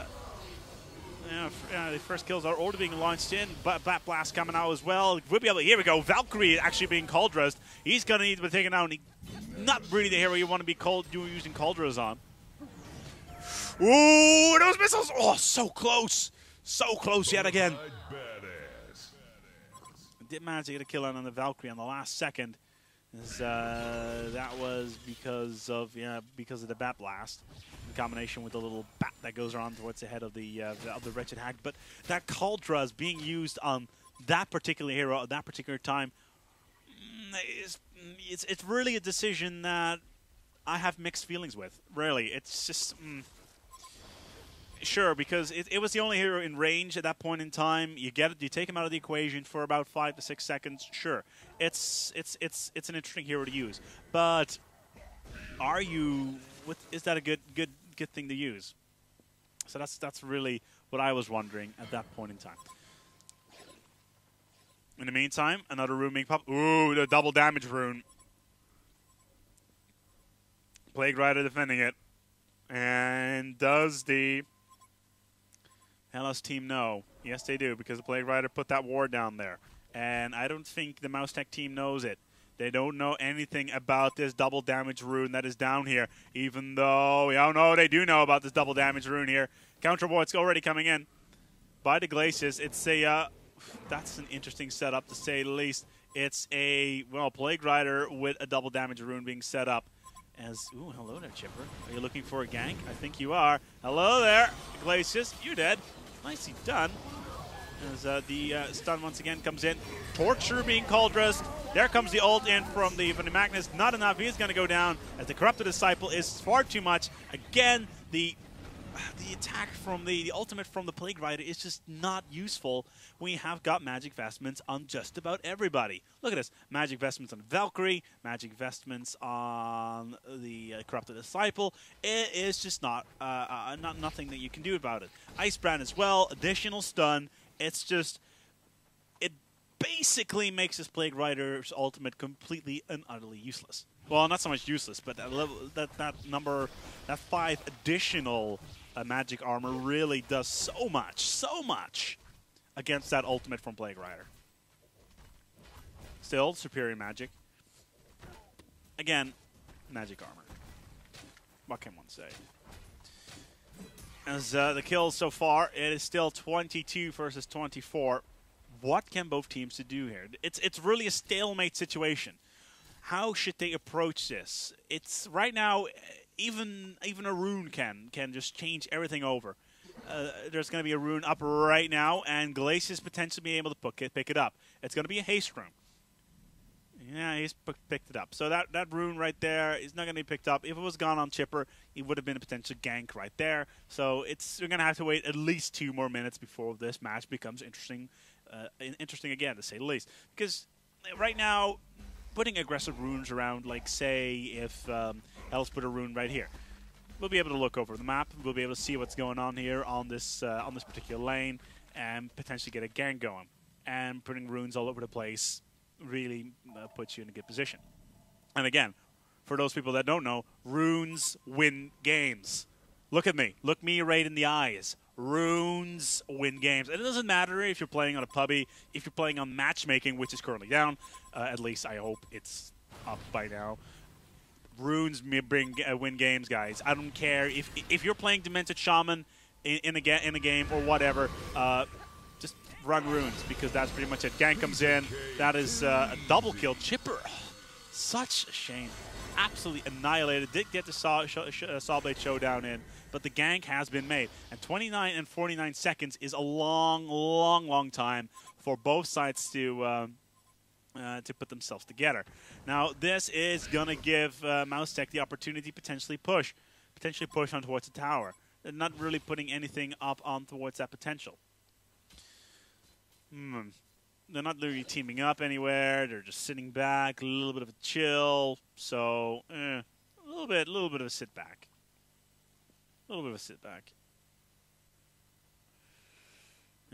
first kills are already being launched in. Bat Blast coming out as well. We'll be able to, here we go. Valkyrie actually being Culdrez. He's going to need to be taken out. Not really the hero you want to be using Culdrez on. Ooh, those missiles! Oh, so close. So close yet again. Did manage to get a kill on the Valkyrie on the last second. That was because of the Bat Blast. In combination with the little bat that goes around towards the head of the Wretched Hag. But that Culdrez being used on that particular hero at that particular time, it's really a decision that I have mixed feelings with. Really, it's just... Sure, because it was the only hero in range at that point in time. You take him out of the equation for about 5 to 6 seconds. Sure, it's an interesting hero to use, but is that a good thing to use? So that's really what I was wondering at that point in time. In the meantime, another rune being popped. Ooh, the double damage rune. Plague Rider defending it. And does the HELLAS team know? Yes, they do, because the Plague Rider put that ward down there. And I don't think the Mousetek team knows it. They don't know anything about this double damage rune that is down here, even though we all know they do know about this double damage rune here. Counter ward's already coming in by the Glacius. It's a that's an interesting setup, to say the least. It's a, well, Plague Rider with a double damage rune being set up. As, ooh, hello there, Chipper. Are you looking for a gank? I think you are. Hello there, Glacius. You're dead. Nicely done. As the stun once again comes in. Torture being Cauldressed. There comes the ult in from the Magnus. Not enough. He is going to go down as the Corrupted Disciple is far too much. Again, the attack from the ultimate from the Plague Rider is just not useful when you have got magic vestments on just about everybody. Look at this. Magic vestments on Valkyrie, magic vestments on the Corrupted Disciple. It is just nothing that you can do about it. Ice Brand as well, additional stun. It's just, it basically makes this Plague Rider's ultimate completely and utterly useless. Well, not so much useless, but that 5 additional magic armor really does so much against that ultimate from Plague Rider. Still, superior magic. Again, magic armor. What can one say? As the kills so far, it is still 22 versus 24. What can both teams do here? It's really a stalemate situation. How should they approach this? It's right now, even a rune can just change everything over. There's going to be a rune up right now, and Glacius potentially be able to pick it up. It's going to be a haste rune. Yeah, he's picked it up. So that rune right there is not going to be picked up. If it was gone on Chipper, it would have been a potential gank right there. So we're going to have to wait at least 2 more minutes before this match becomes interesting again, to say the least. Because right now, putting aggressive runes around, like say if HELLAS put a rune right here, we'll be able to look over the map. We'll be able to see what's going on here on this particular lane and potentially get a gank going. And putting runes all over the place really puts you in a good position. And again, for those people that don't know, runes win games. Look at me. Look me right in the eyes. Runes win games. And it doesn't matter if you're playing on a pubby, if you're playing on matchmaking, which is currently down. At least I hope it's up by now. Runes win games, guys. I don't care if you're playing Demented Shaman in a game or whatever. Just run runes, because that's pretty much it. Gank comes in. That is a double kill. Chipper, such a shame. Absolutely annihilated. Did get the Sawblade Showdown in, but the gank has been made. And 29 and 49 seconds is a long time for both sides to put themselves together. Now, this is going to give Mousetek the opportunity potentially push on towards the tower. They're not really putting anything up on towards that potential. They're not really teaming up anywhere. They're just sitting back, a little bit of a chill. So, a little bit of a sit back.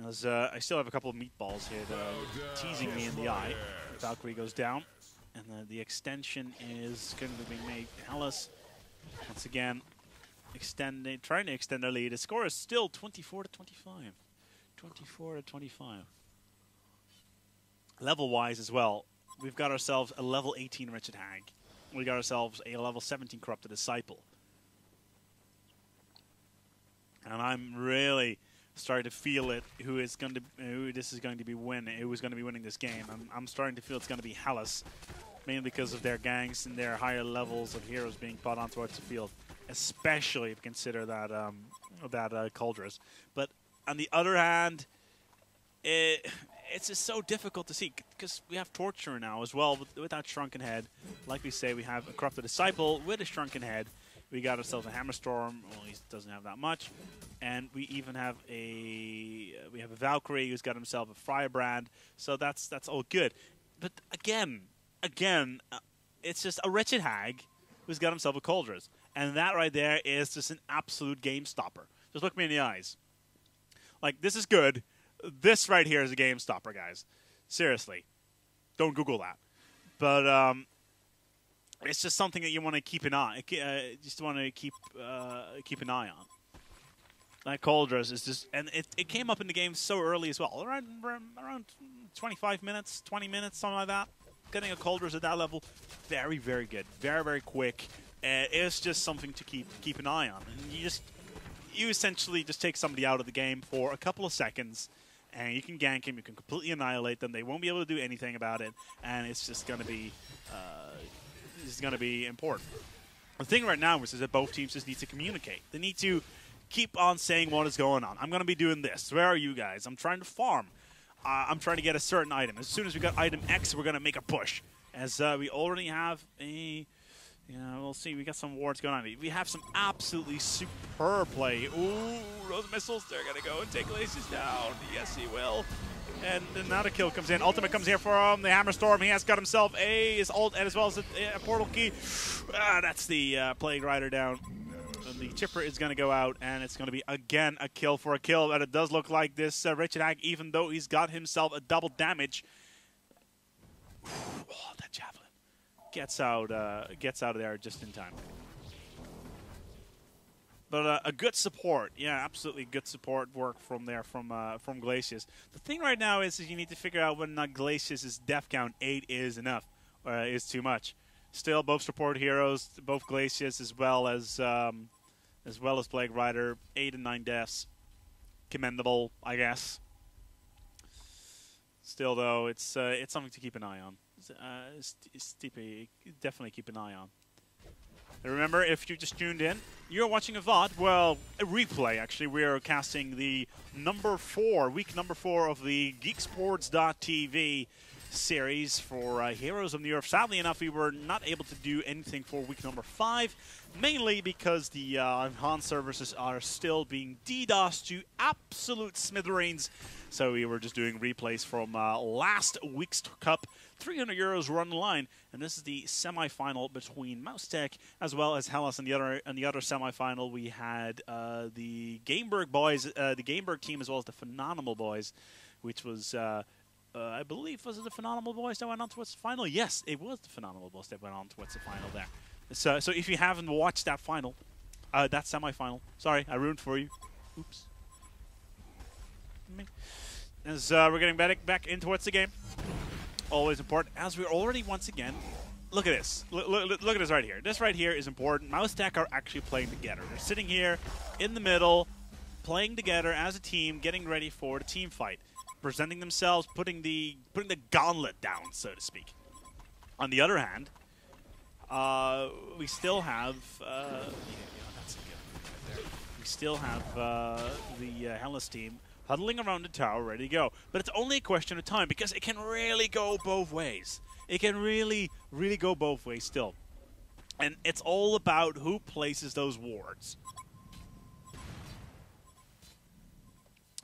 As I still have a couple of meatballs here that are teasing me in the eye. Valkyrie goes down, and the extension is going to be made. HELLAS, once again, trying to extend their lead. The score is still 24 to 25. 24 to 25. Level-wise as well, we've got ourselves a level 18 Wretched Hag. We got ourselves a level 17 Corrupted Disciple. And I'm really starting to feel it. Who this is going to be winning this game? I'm starting to feel it's going to be HELLAS, mainly because of their ganks and their higher levels of heroes being brought on towards the field, especially if you consider that Cauldress. But on the other hand, it's just so difficult to see, because we have Torture now as well with that Shrunken Head. Like we say, we have a Corrupted Disciple with a Shrunken Head. We got ourselves a Hammerstorm. Well, he doesn't have that much. And we even have a Valkyrie who's got himself a Firebrand. So that's all good. But again, it's just a Wretched Hag who's got himself a Cauldress. And that right there is just an absolute game stopper. Just look me in the eyes. Like, this is good. This right here is a game stopper, guys. Seriously. Don't Google that. But it's just something that you want to keep an eye. Just want to keep an eye on. That Cauldress is just, and it came up in the game so early as well, around 25 minutes, 20 minutes, something like that. Getting a Cauldress at that level, very, very good, very, very quick. It's just something to keep an eye on, and you essentially just take somebody out of the game for a couple of seconds, and you can gank him, you can completely annihilate them. They won't be able to do anything about it, and it's just going to be important. The thing right now is that both teams just need to communicate. They need to keep on saying what is going on. I'm going to be doing this. Where are you guys? I'm trying to farm. I'm trying to get a certain item. As soon as we got item X, we're going to make a push. As we already have a... we'll see. We got some wards going on. We have some absolutely superb play. Ooh, those missiles, they're going to go and take Glacius down. Yes, he will. And another kill comes in. Ultimate comes here for him. The Hammer Storm. He has got himself his ult and as well as a portal key. That's the Plague Rider down. And the Chipper is going to go out, and it's going to be, again, a kill for a kill. And it does look like this Wretched Hag, even though he's got himself a double damage. Oh, that Javelin gets out of there just in time. But a good support, yeah, absolutely good support work from there from Glacius. The thing right now is you need to figure out whether or not Glacius's death count 8 is enough, or is too much. Still, both support heroes, both Glacius as well as Plague Rider, 8 and 9 deaths, commendable, I guess. Still, though, it's something to keep an eye on. Definitely keep an eye on. And remember, if you just tuned in, you're watching a VOD, well, a replay, actually. We are casting the week number 4 of the Geeksports.tv series for Heroes of the Earth. Sadly enough, we were not able to do anything for week number 5, mainly because the HoN services are still being DDoSed to absolute smithereens. So we were just doing replays from last week's Cup. 300 euros were on the line, and this is the semi-final between Mousetek as well as HELLAS. And the other semi-final, we had the Gameberg boys, the Gameberg team, as well as the Phenomenal boys, which was, I believe, was it the Phenomenal boys that went on towards the final? Yes, it was the Phenomenal boys that went on towards the final there. So if you haven't watched that final, that semi-final, sorry, I ruined for you. Oops. As we're getting back in towards the game. Always important. As we're already once again, look at this. Look at this right here. This right here is important. Mousetek are actually playing together. They're sitting here in the middle, playing together as a team, getting ready for the team fight, presenting themselves, putting the gauntlet down, so to speak. On the other hand, we still have that's a good right there. We still have the HELLAS team huddling around the tower, ready to go. But it's only a question of time, because it can really go both ways. It can really, really go both ways still. And it's all about who places those wards.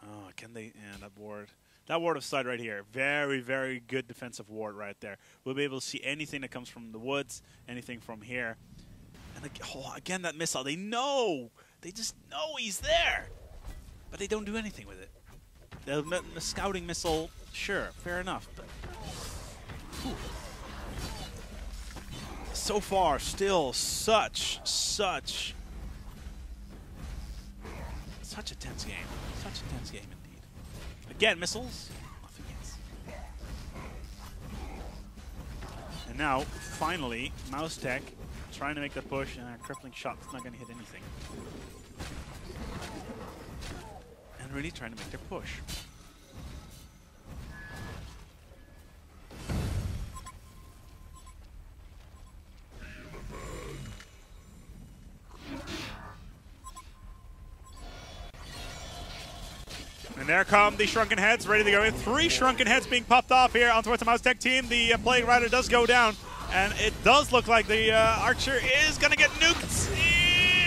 Oh, can they... And that ward... That ward of sight right here. Very, very good defensive ward right there. We'll be able to see anything that comes from the woods, anything from here. And again, that missile. They know! They just know he's there! But they don't do anything with it. The scouting missile, sure, fair enough. But so far, still such a tense game. Such a tense game indeed. Again, missiles, nothing else. And now, finally, Mousetek trying to make the push, and a crippling shot is not going to hit anything. Really trying to make their push. And there come the Shrunken Heads, ready to go in. 3 Shrunken Heads being popped off here onto the Mousetek team. The Plague Rider does go down, and it does look like the Archer is going to get nuked.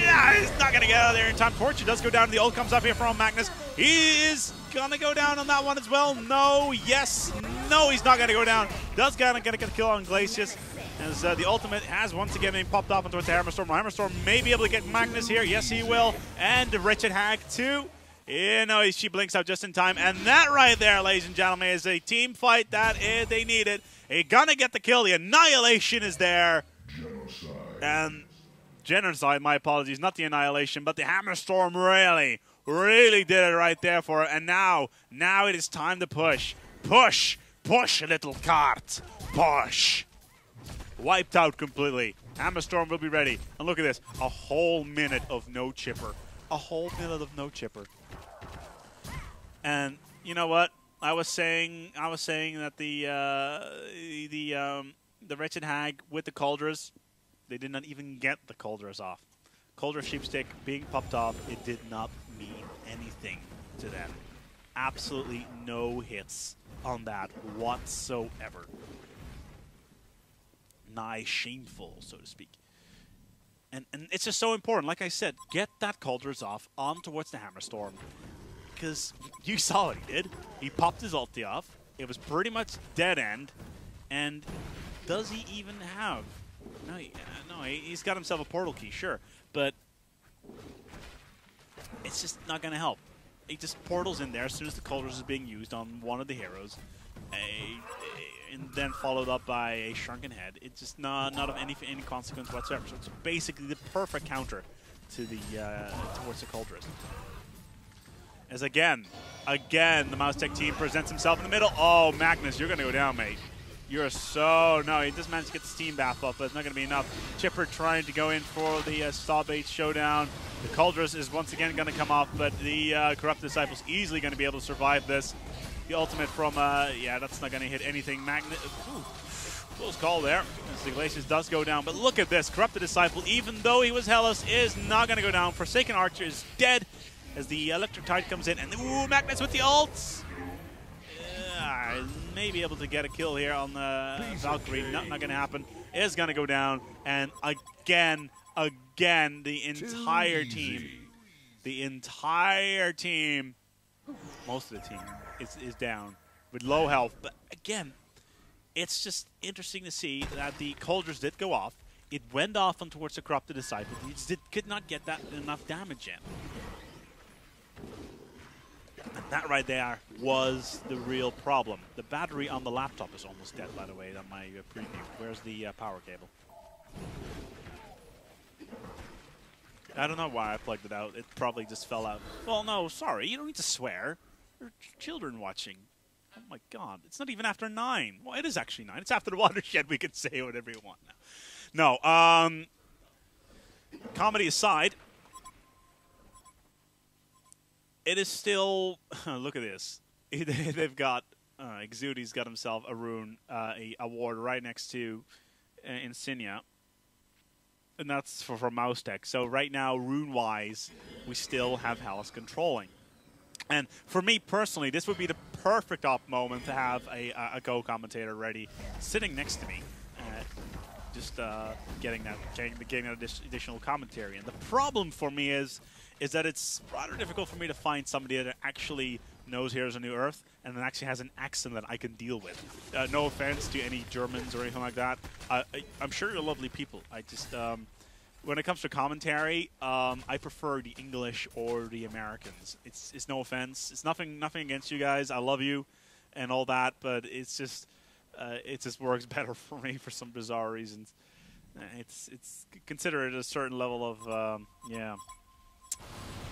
Yeah, he's not going to get out of there in time. Torture does go down. The ult comes up here from Magnus. He is going to go down on that one as well. No, yes, no, he's not going to go down. Does going to get a kill on Glacius. As the ultimate has once again been popped off into the Hammer Storm. Hammer Storm may be able to get Magnus here. Yes, he will. And the Wretched Hag too. Yeah, no, she blinks out just in time. And that right there, ladies and gentlemen, is a team fight that they needed. They're going to get the kill. The annihilation is there. And genocide, my apologies, not the annihilation, but the hammer storm really did it right there for it. And now it is time to push. Push, little cart, push. Wiped out completely. Hammer storm will be ready. And look at this, a whole minute of no chipper. A whole minute of no chipper. And you know what? I was saying that the wretched hag with the cauldrons, they did not even get the cauldrons off. Cauldron sheepstick being popped off, it did not mean anything to them. Absolutely no hits on that whatsoever. Nigh shameful, so to speak. And it's just so important. Like I said, get that cauldrons off on towards the hammer storm. Because you saw what he did. He popped his ulti off. It was pretty much dead end. And does he even have... No, he's got himself a portal key, sure. But it's just not going to help. He just portals in there as soon as the cauldrons is being used on one of the heroes. And then followed up by a shrunken head. It's just not of any consequence whatsoever. So it's basically the perfect counter to the towards the cauldrons. As again, the Mousetek team presents himself in the middle. Oh, Magnus, you're going to go down, mate. You're so... No, he just managed to get the steam bath up, but it's not going to be enough. Chipper trying to go in for the Starbait showdown. The Cauldrons is once again going to come off, but the Corrupted Disciple's easily going to be able to survive this. The ultimate from... yeah, that's not going to hit anything. Magnus... Close call there. As the Glacius does go down, but look at this. Corrupted Disciple, even though he was Hellas, is not going to go down. Forsaken Archer is dead. As the Electric Tide comes in, and ooh, Magnus with the ults! May be able to get a kill here on the Valkyrie. Not going to happen. Is going to go down, and again, the entire team, most of the team is down with low health. But again, it's just interesting to see that the Cauldrons did go off. It went off on towards the Corrupted Disciple. He just could not get that enough damage in. And that right there was the real problem. The battery on the laptop is almost dead, by the way, on my preview. Where's the power cable? I don't know why I plugged it out. It probably just fell out. Well, no, sorry. You don't need to swear. There are children watching. Oh, my God. It's not even after 9. Well, it is actually 9. It's after the watershed. We can say whatever you want now. No, comedy aside... It is still... look at this. They've got... Exudi's got himself a rune, a ward right next to Insignia. And that's for Mousetek. So right now, rune-wise, we still have Hellas controlling. And for me personally, this would be the perfect moment to have a co-commentator ready, sitting next to me. Just getting that additional commentary. And the problem for me is that it's rather difficult for me to find somebody that actually knows Heroes of New Earth and then actually has an accent that I can deal with. No offense to any Germans or anything like that. I'm sure you're lovely people. I just, when it comes to commentary, I prefer the English or the Americans. It's no offense. It's nothing against you guys. I love you and all that, but it's just, it just works better for me for some bizarre reasons. It's consider it a certain level of, yeah.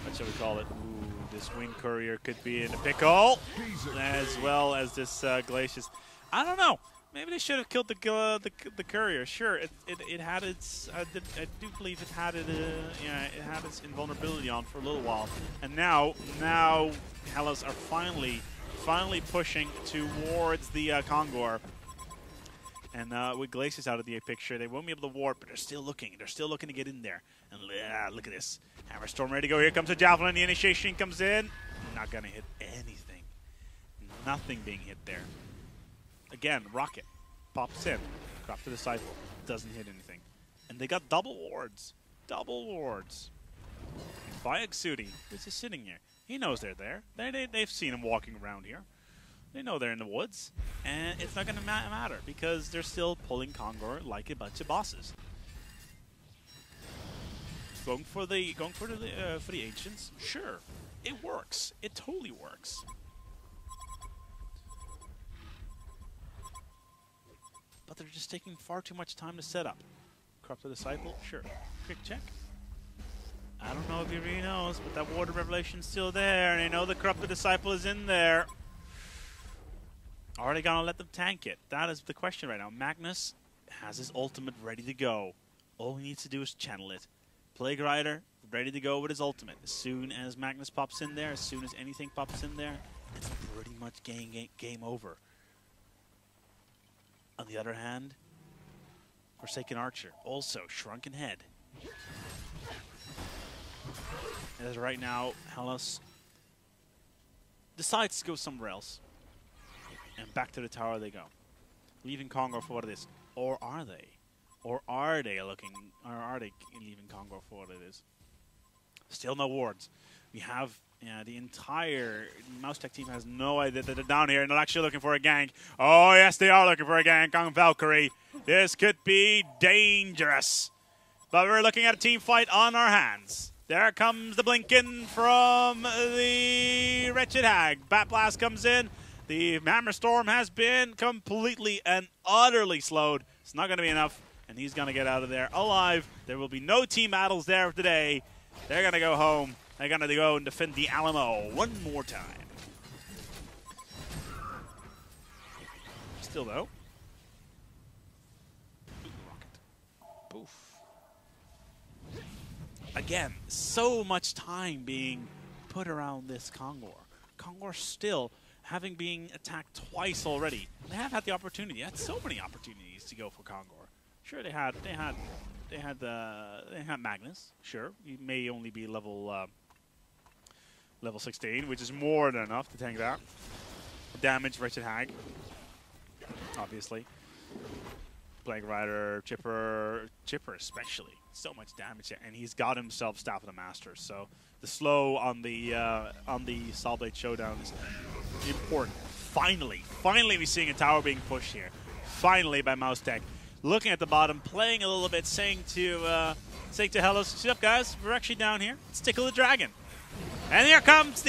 What shall we call it? Ooh, this Wind Courier could be in a pickle, as well as this Glacius. I don't know. Maybe they should have killed the Courier. Sure, it had its. I do believe it had it. Yeah, it had its invulnerability on for a little while, and now Hellas are finally pushing towards the Kongor. And with Glacius out of the picture, they won't be able to ward, but they're still looking. They're still looking to get in there. And look at this. Hammer Storm ready to go. Here comes the Javelin. The initiation comes in. Not going to hit anything. Nothing being hit there. Again, Rocket pops in. Corrupted Disciple. Doesn't hit anything. And they got double wards. Double wards. By Exudi, who's just sitting here. He knows they're there. They've seen him walking around here. They know they're in the woods, and it's not going to matter because they're still pulling Kongor like a bunch of bosses. Going for the ancients, sure, it works. It totally works. But they're just taking far too much time to set up. Corrupted Disciple? Sure. Quick check. I don't know if he really knows, but that Ward of Revelation's still there, and I know the Corrupted Disciple is in there. Are they gonna let them tank it? That is the question right now. Magnus has his ultimate ready to go. All he needs to do is channel it. Plague Rider, ready to go with his ultimate. As soon as Magnus pops in there, as soon as anything pops in there, it's pretty much game over. On the other hand, Forsaken Archer, also Shrunken Head. As right now, HELLAS decides to go somewhere else. And back to the tower they go. Leaving Congo for what it is. Or are they? Or are they leaving Congo for what it is? Still no wards. We have the entire Mousetek team has no idea that they're down here and they're actually looking for a gank. Oh yes, they are looking for a gank on Valkyrie. This could be dangerous. But we're looking at a team fight on our hands. There comes the blinking from the Wretched Hag. Bat Blast comes in. The Hammer Storm has been completely and utterly slowed. It's not going to be enough, and he's going to get out of there alive. There will be no team battles there today. They're going to go home. They're going to go and defend the Alamo one more time. Still, though. Rocket. Poof. Again, so much time being put around this Kongor. Kongor still having been attacked twice already. They have had the opportunity. They had so many opportunities to go for Kongor. Sure, they had Magnus. Sure, he may only be level 16, which is more than enough to tank that. Damage Wretched Hag, obviously. Plague Rider, Chipper especially. So much damage there, and he's got himself Staff of the Master. So the slow on the Soulblade Showdown is important. Finally we're seeing a tower being pushed here. Finally by Mousetek. Looking at the bottom, playing a little bit, saying to HELLAS, "See up, guys? We're actually down here. Let's tickle the dragon." And here comes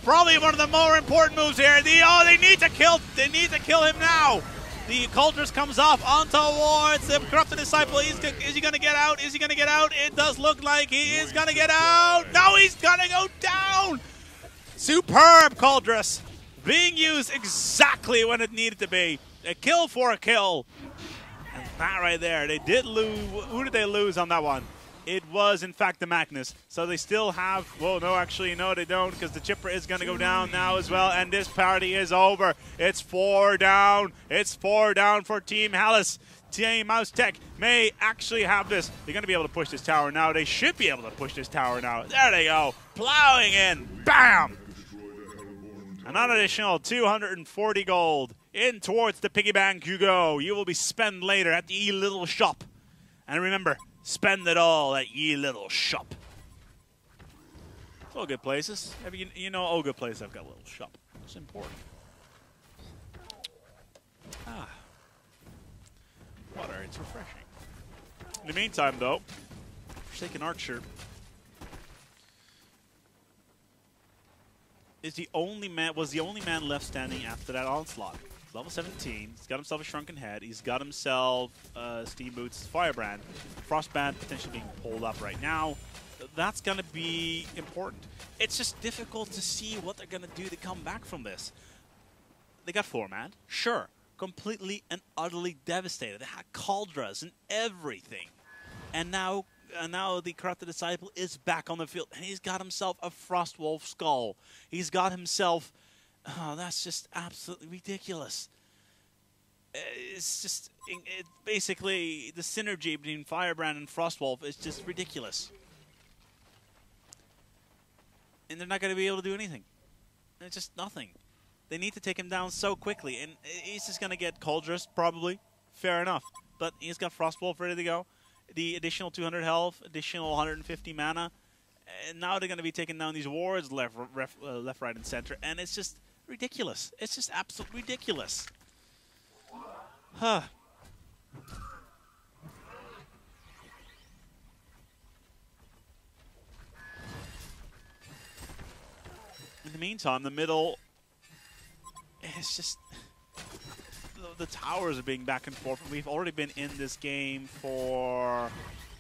probably one of the more important moves here. They need to kill him now. The Cauldress comes off onto wards the Corrupted Disciple. Is he going to get out? Is he going to get out? It does look like he is going to get out. No, he's going to go down. Superb Cauldress. Being used exactly when it needed to be. A kill for a kill. And that right there, they did lose. Who did they lose on that one? It was, in fact, the Magnus. So they still have... Well, no, actually, no, they don't, because the Chipper is going to go down now as well, and this party is over. It's 4 down. It's 4 down for Team HELLAS. Team Mousetek may actually have this. They're going to be able to push this tower now. They should be able to push this tower now. There they go. Plowing in. Bam! An additional 240 gold. In towards the piggy bank you go. You will be spent later at the little shop. And remember... Spend it all at ye little shop. It's all good places. You know, all good places have got a little shop. It's important. Water, it's refreshing. In the meantime, though, Forsaken Archer was the only man left standing after that onslaught. Level 17. He's got himself a Shrunken Head. He's got himself Steam Boots, Firebrand, Frostband potentially being pulled up right now. That's going to be important. It's just difficult to see what they're going to do to come back from this. They got 4-man, sure. Completely and utterly devastated. They had Cauldras and everything. And now the Corrupted Disciple is back on the field. And he's got himself a Frostwolf Skull. He's got himself... Oh, that's just absolutely ridiculous. It's just... basically, the synergy between Firebrand and Frostwolf is just ridiculous. And they're not going to be able to do anything. It's just nothing. They need to take him down so quickly. And he's just going to get Cauldress, probably. Fair enough. But he's got Frostwolf ready to go. The additional 200 health, additional 150 mana. And now they're going to be taking down these wards left, right, and center. And it's just ridiculous. It's just absolutely ridiculous. Huh. In the meantime, the middle is just... the towers are being back and forth. We've already been in this game for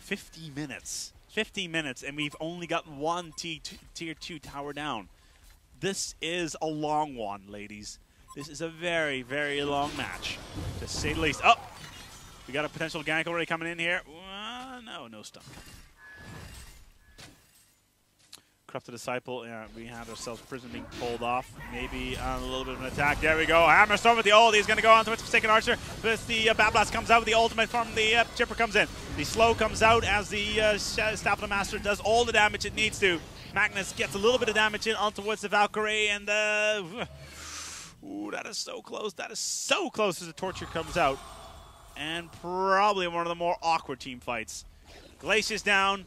50 minutes. 50 minutes, and we've only got one tier 2 tower down. This is a long one, ladies. This is a very, very long match, to say the least. Oh! We got a potential gank already coming in here. No stun. Corrupted Disciple, yeah, we had ourselves Prison being pulled off. Maybe a little bit of an attack. There we go. Hammerstorm with the ult. He's going to go on to its Forsaken Archer. But the Bat Blast comes out with the ultimate from the Chipper comes in. The slow comes out as the Stamina Master does all the damage it needs to. Magnus gets a little bit of damage in on towards the Valkyrie, and ooh, that is so close. That is so close as the Torture comes out. And probably one of the more awkward team fights. Glacius down.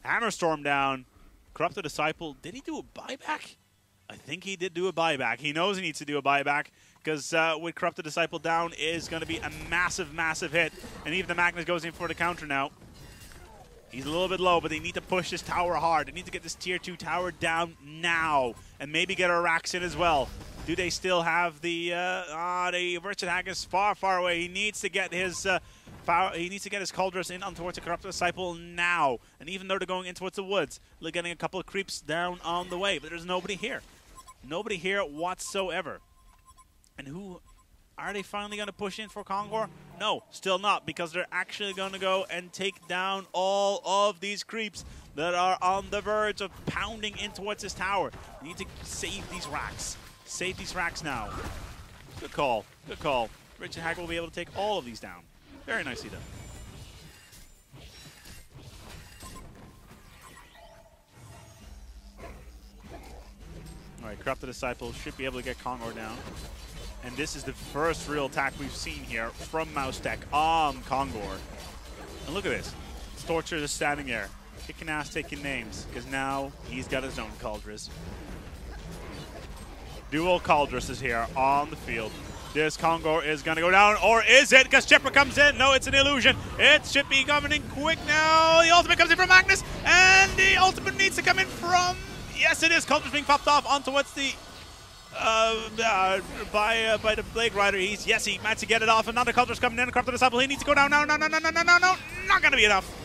Hammerstorm down. Corrupted Disciple, did he do a buyback? I think he did do a buyback. He knows he needs to do a buyback because with Corrupted Disciple down is going to be a massive, massive hit. And even the Magnus goes in for the counter now. He's a little bit low, but they need to push this tower hard. They need to get this tier 2 tower down now and maybe get our racks in as well. Do they still have the Merchant Hag is far, far away. He needs to get his Cauldrus in on towards the Corrupted Disciple now. And even though they're going in towards the woods, they're getting a couple of creeps down on the way. But there's nobody here. Nobody here whatsoever. And who are they finally going to push in for Kongor? No, still not, because they're actually going to go and take down all of these creeps that are on the verge of pounding in towards this tower. We need to save these racks. Save these racks now. Good call. Good call. Richard Hag will be able to take all of these down. Very nicely done. Alright, Corrupted Disciple should be able to get Kongor down. And this is the first real attack we've seen here from Mousetek on Kongor. And look at this. Torture is standing there, kicking ass, taking names, because now he's got his own Cauldrus. Dual Cauldrus is here on the field. This Kongor is going to go down, or is it? Because Chipper comes in. No, it's an illusion. It should be coming in quick now. The ultimate comes in from Magnus, and the ultimate needs to come in from... Yes, it is. Cauldrus being popped off onto what's the... by the Blade Rider. He managed to get it off. Another Cauldrus coming in. Corrupted Disciple. He needs to go down. No. Not going to be enough.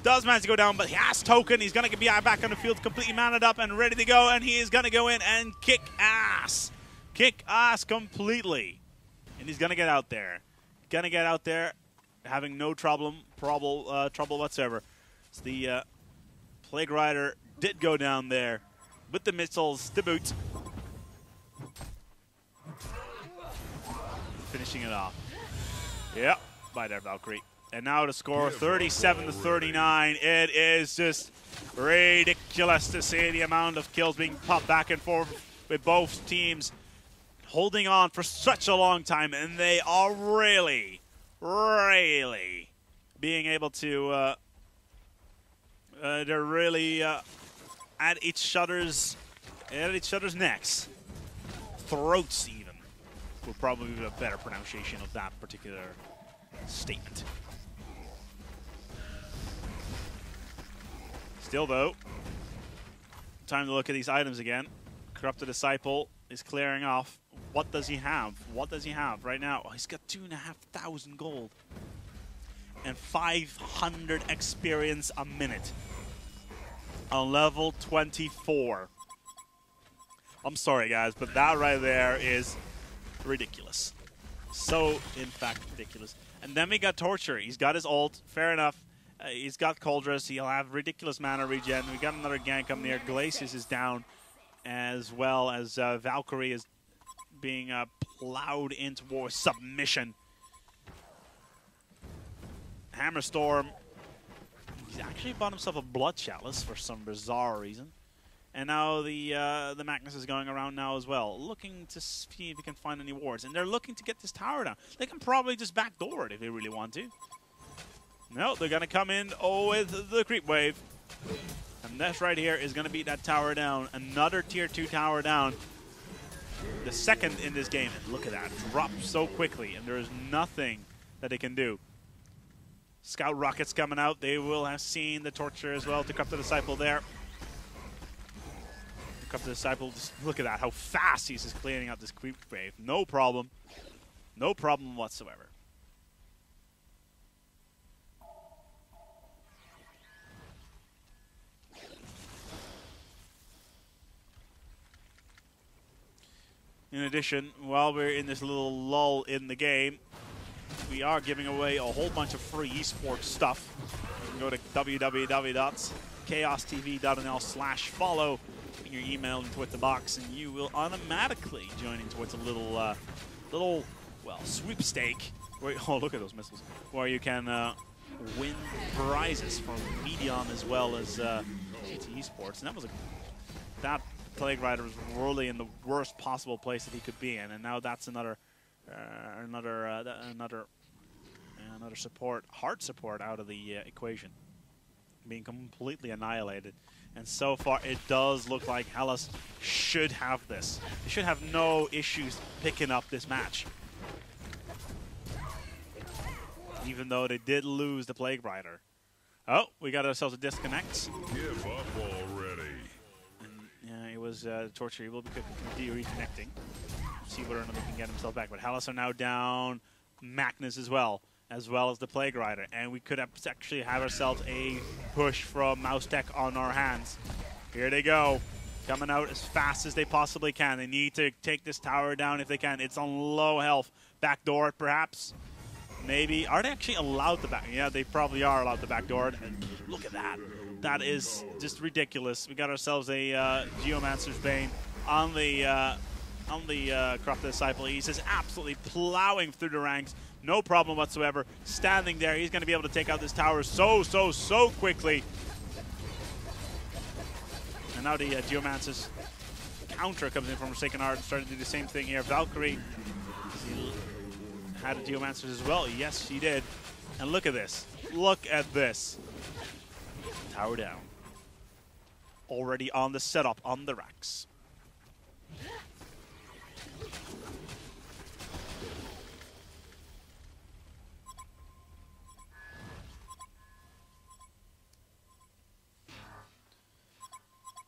Does manage to go down, but he has token. He's going to be back on the field completely manned up and ready to go, and he is going to go in and kick ass. Kick ass completely. And he's going to get out there. Going to get out there having no trouble whatsoever. So the Plague Rider did go down there with the missiles to boot. Finishing it off. Yep, by there, Valkyrie. And now the score, 37-39. It is just ridiculous to see the amount of kills being popped back and forth with both teams holding on for such a long time. And they are really, really being able to... they're really at each other's necks. Throats, even, would probably be a better pronunciation of that particular statement. Still, though, time to look at these items again. Corrupted Disciple is clearing off. What does he have? What does he have right now? Oh, he's got 2,500 gold and 500 experience a minute on level 24. I'm sorry, guys, but that right there is ridiculous. So, in fact, ridiculous. And then we got Torture. He's got his ult. Fair enough. He's got Cauldrus. He'll have ridiculous mana regen. We got another gank up there. Glacius is down, as well as Valkyrie is being plowed into war submission. Hammerstorm, he's actually bought himself a Blood Chalice for some bizarre reason. And now the Magnus is going around now as well, looking to see if he can find any wards. And they're looking to get this tower down. They can probably just backdoor it if they really want to. No, they're going to come in with the creep wave. And this right here is going to beat that tower down. Another tier 2 tower down. The second in this game. And look at that. Dropped so quickly. And there is nothing that they can do. Scout rockets coming out. They will have seen the Torture as well to Corrupted Disciple there. Cup the Disciple, just look at that, how fast he's just clearing out this creep wave. No problem. No problem whatsoever. In addition, while we're in this little lull in the game, we are giving away a whole bunch of free esports stuff. You can go to www.chaostv.nl/follow, put your email into the box, and you will automatically join into what's a little, well, sweepstake. Where, oh, look at those missiles. Where you can win prizes from Medion as well as GT Esports. And that was that Plague Rider was really in the worst possible place that he could be in, and now that's another support, hard support out of the equation, being completely annihilated. And so far, it does look like HELLAS should have this. They should have no issues picking up this match, even though they did lose the Plague Rider. Oh, we got ourselves a disconnect. Give up already. Yeah, it was torture. He will be reconnecting. See whether or not he can get himself back. But HELLAS are now down Magnus as well as the Plague Rider. And we could actually have ourselves a push from Mousetek on our hands. Here they go. Coming out as fast as they possibly can. They need to take this tower down if they can. It's on low health. Backdoor it, perhaps. Maybe. Are they actually allowed to back? Yeah, they probably are allowed to backdoor it. And look at that. That is just ridiculous. We got ourselves a Geomancer's Bane on the Crop the Disciple. He's just absolutely plowing through the ranks. No problem whatsoever. Standing there. He's going to be able to take out this tower so quickly. And now the Geomancer's counter comes in from Forsaken Art, starting to do the same thing here. Valkyrie had a Geomancer as well. Yes, she did. And look at this. Look at this. Tower down. Already on the setup on the racks.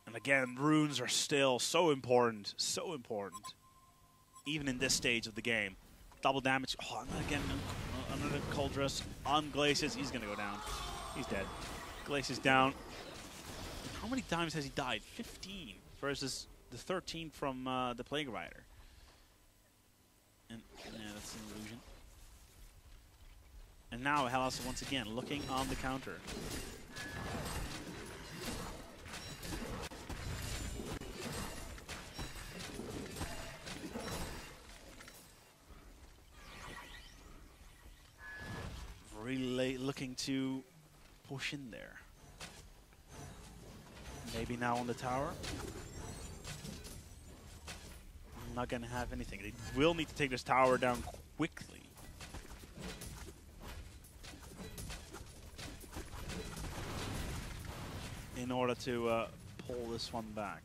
And again, runes are still so important. So important. Even in this stage of the game. Double damage. Oh, and again, another Coldress on Glacius. He's going to go down. He's dead. Glacius down. How many times has he died? 15 versus the 13 from the Plague Rider. And yeah, that's an illusion. And now HELLAS once again looking on the counter. Really looking to push in there. Maybe now on the tower. I'm not going to have anything. They will need to take this tower down quickly. In order to pull this one back.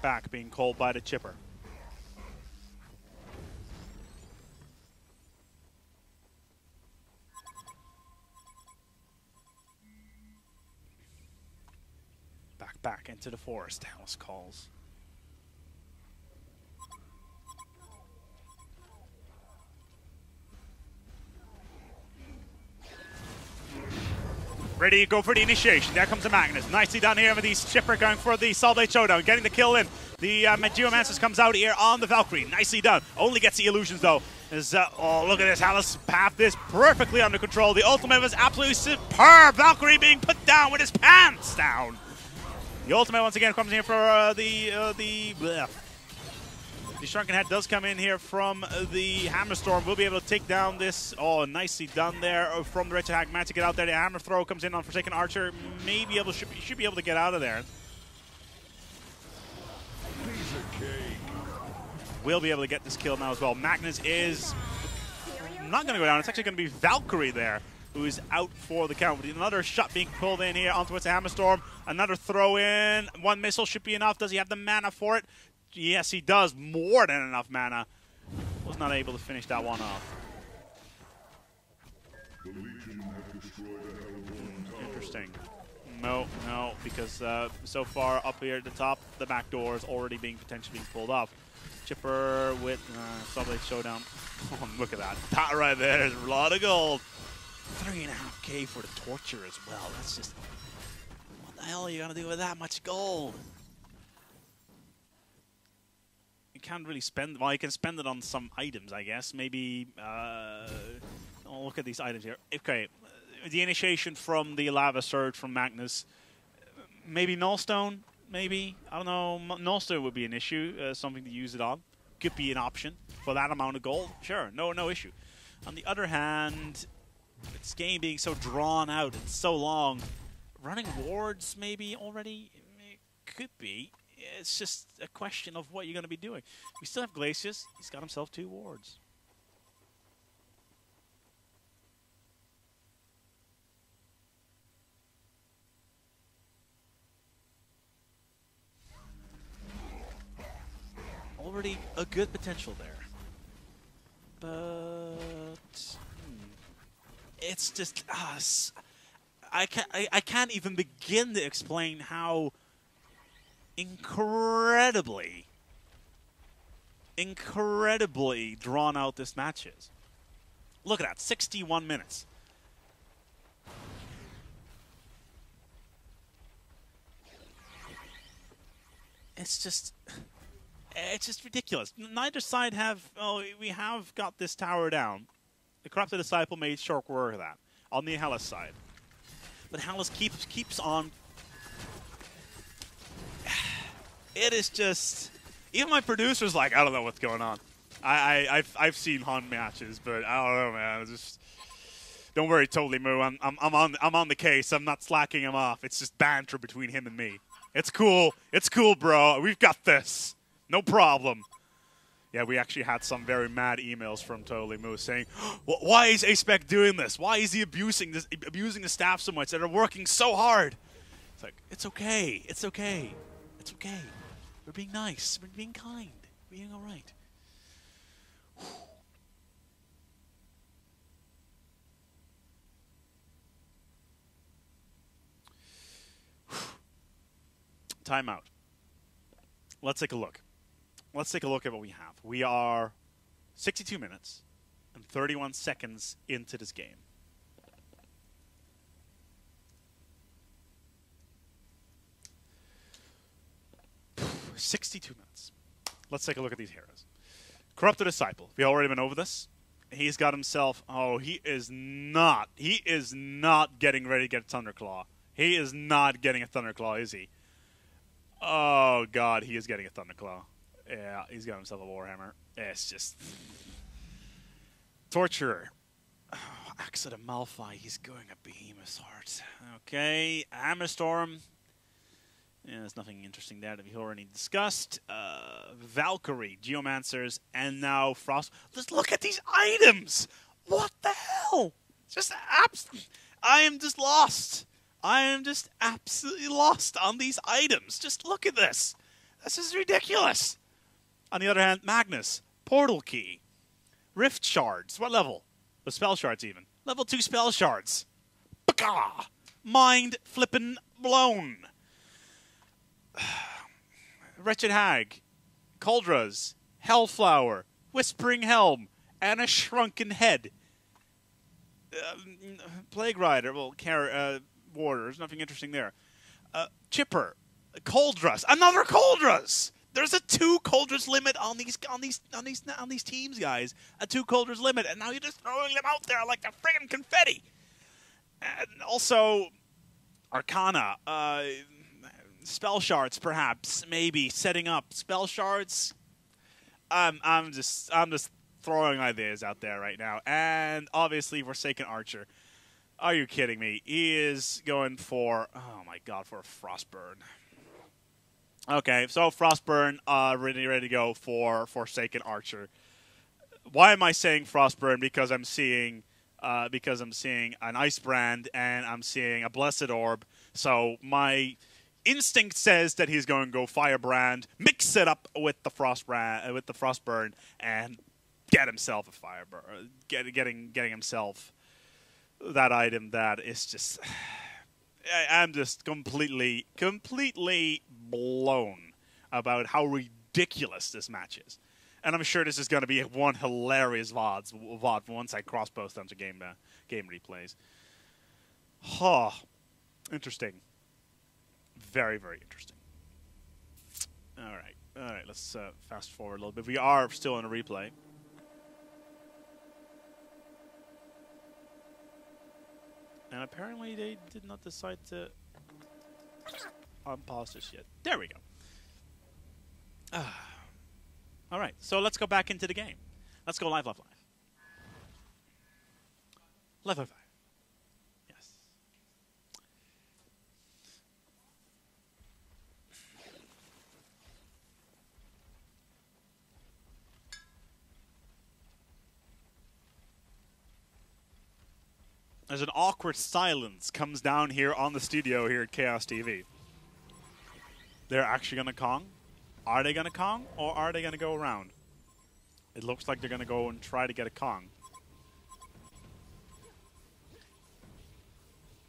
Back, being called by the chipper. Back into the forest, HELLAS calls. Ready to go for the initiation. There comes the Magnus. Nicely done here with the Chipper going for the Soul Blade Showdown. Getting the kill in. The Geomancer comes out here on the Valkyrie. Nicely done. Only gets the illusions though. Oh, look at this. HELLAS have this perfectly under control. The ultimate was absolutely superb. Valkyrie being put down with his pants down. The ultimate once again comes in for the Shrunken Head does come in here from the Hammer Storm. We'll be able to take down this. Oh, nicely done there from the Wretched Hag. Managed to get out there. The Hammer Throw comes in on Forsaken Archer. Should be able to get out of there. Piece of cake. will be able to get this kill now as well. Magnus is not going to go down. It's actually going to be Valkyrie there, who is out for the count. With another shot being pulled in here onto its Hammerstorm. Another throw in. One missile should be enough. Does he have the mana for it? Yes, he does. More than enough mana. Was not able to finish that one off. Interesting. No, because so far up here at the top, the back door is already potentially being pulled off. Chipper with Subblade Showdown. Oh, look at that. That right there is a lot of gold. 3.5k for the Torture as well. That's just... What the hell are you going to do with that much gold? You can't really spend... Well, you can spend it on some items, I guess. Maybe... Oh, look at these items here. Okay. The initiation from the Lava Surge from Magnus. Maybe Nullstone? Maybe? I don't know. Nullstone would be an issue. Something to use it on. Could be an option for that amount of gold. Sure. No issue. On the other hand, this game being so drawn out and so long, running wards maybe already? It could be. It's just a question of what you're going to be doing. We still have Glacius. He's got himself 2 wards. Already a good potential there. But it's just us. I can't even begin to explain how incredibly drawn out this match is. Look at that, 61 minutes. It's just ridiculous. Neither side have... Oh, we have got this tower down. The Corrupted Disciple made short work of that on the HELLAS side. But HELLAS keeps on... It is just... Even my producer's like, I don't know what's going on. I've seen HoN matches, but I don't know, man. It's just... Don't worry, Totally Moo. I'm on the case. I'm not slacking him off. It's just banter between him and me. It's cool. It's cool, bro. We've got this. No problem. Yeah, we actually had some very mad emails from Totally Moo saying, well, why is A-Spec doing this? Why is he abusing the staff so much that are working so hard? It's like, it's okay. It's okay. It's okay. We're being nice. We're being kind. We're being all right. Timeout. Let's take a look. Let's take a look at what we have. We are 62 minutes and 31 seconds into this game. $62 minutes. Let's take a look at these heroes. Corrupted Disciple. We've already been over this. He's got himself... Oh, he is not getting ready to get a Thunderclaw. He is not getting a Thunderclaw, is he? Oh, God, he is getting a Thunderclaw. Yeah, he's got himself a Warhammer. It's just... Torturer. Oh, Axe of Malphite. He's going a Behemoth's Heart. Okay, Hammerstorm. Yeah, there's nothing interesting there that we've already discussed. Valkyrie, Geomancers, and now Frost. Just look at these items! What the hell? Just I am just lost. I am just absolutely lost on these items. Just look at this. This is ridiculous. On the other hand, Magnus, Portal Key, Rift Shards. What level? The Spell Shards even. Level 2 Spell Shards. Baka! Mind flippin' blown. Wretched Hag, Kuldras, Hellflower, Whispering Helm, and a Shrunken Head. Plague Rider, well, Warder, there's nothing interesting there. Chipper, Kuldras, another Kuldras. There's a 2 Kuldras limit on these teams, guys. A 2 Kuldras limit, and now you're just throwing them out there like the friggin' confetti. And also, Arcana, Spell Shards, perhaps, maybe setting up Spell Shards. I'm just throwing ideas out there right now, and obviously Forsaken Archer. Are you kidding me? He is going for, oh my God, for a Frostburn. Okay, so Frostburn, ready to go for Forsaken Archer. Why am I saying Frostburn? Because I'm seeing an Ice Brand and I'm seeing a Blessed Orb. So my instinct says that he's going to go Firebrand, mix it up with the Frostburn, and get himself a Fireburn, getting himself that item that is just. I'm just completely blown about how ridiculous this match is. And I'm sure this is going to be one hilarious VOD once I cross-post onto game replays. Huh. Interesting. Very, very interesting. All right. Let's fast forward a little bit. We are still in a replay. And apparently they did not decide to unpause this yet. There we go. All right, so let's go back into the game. Let's go live. Live. Yes. There's an awkward silence comes down here on the studio here at Chaos TV. They're actually going to Kong? Are they going to Kong, or are they going to go around? It looks like they're going to go and try to get a Kong.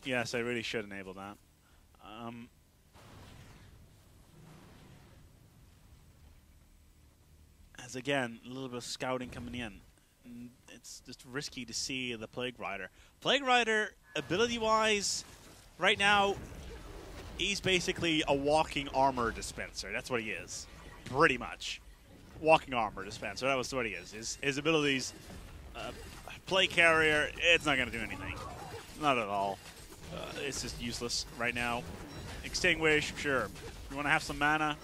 Yes, I really should enable that. As again, a little bit of scouting coming in. It's just risky to see the Plague Rider. Plague Rider, ability-wise, right now, he's basically a walking armor dispenser. That's what he is, pretty much. Walking armor dispenser, that was what he is. His abilities, Plague Carrier, it's not going to do anything. Not at all. It's just useless right now. Extinguish, sure. You want to have some mana?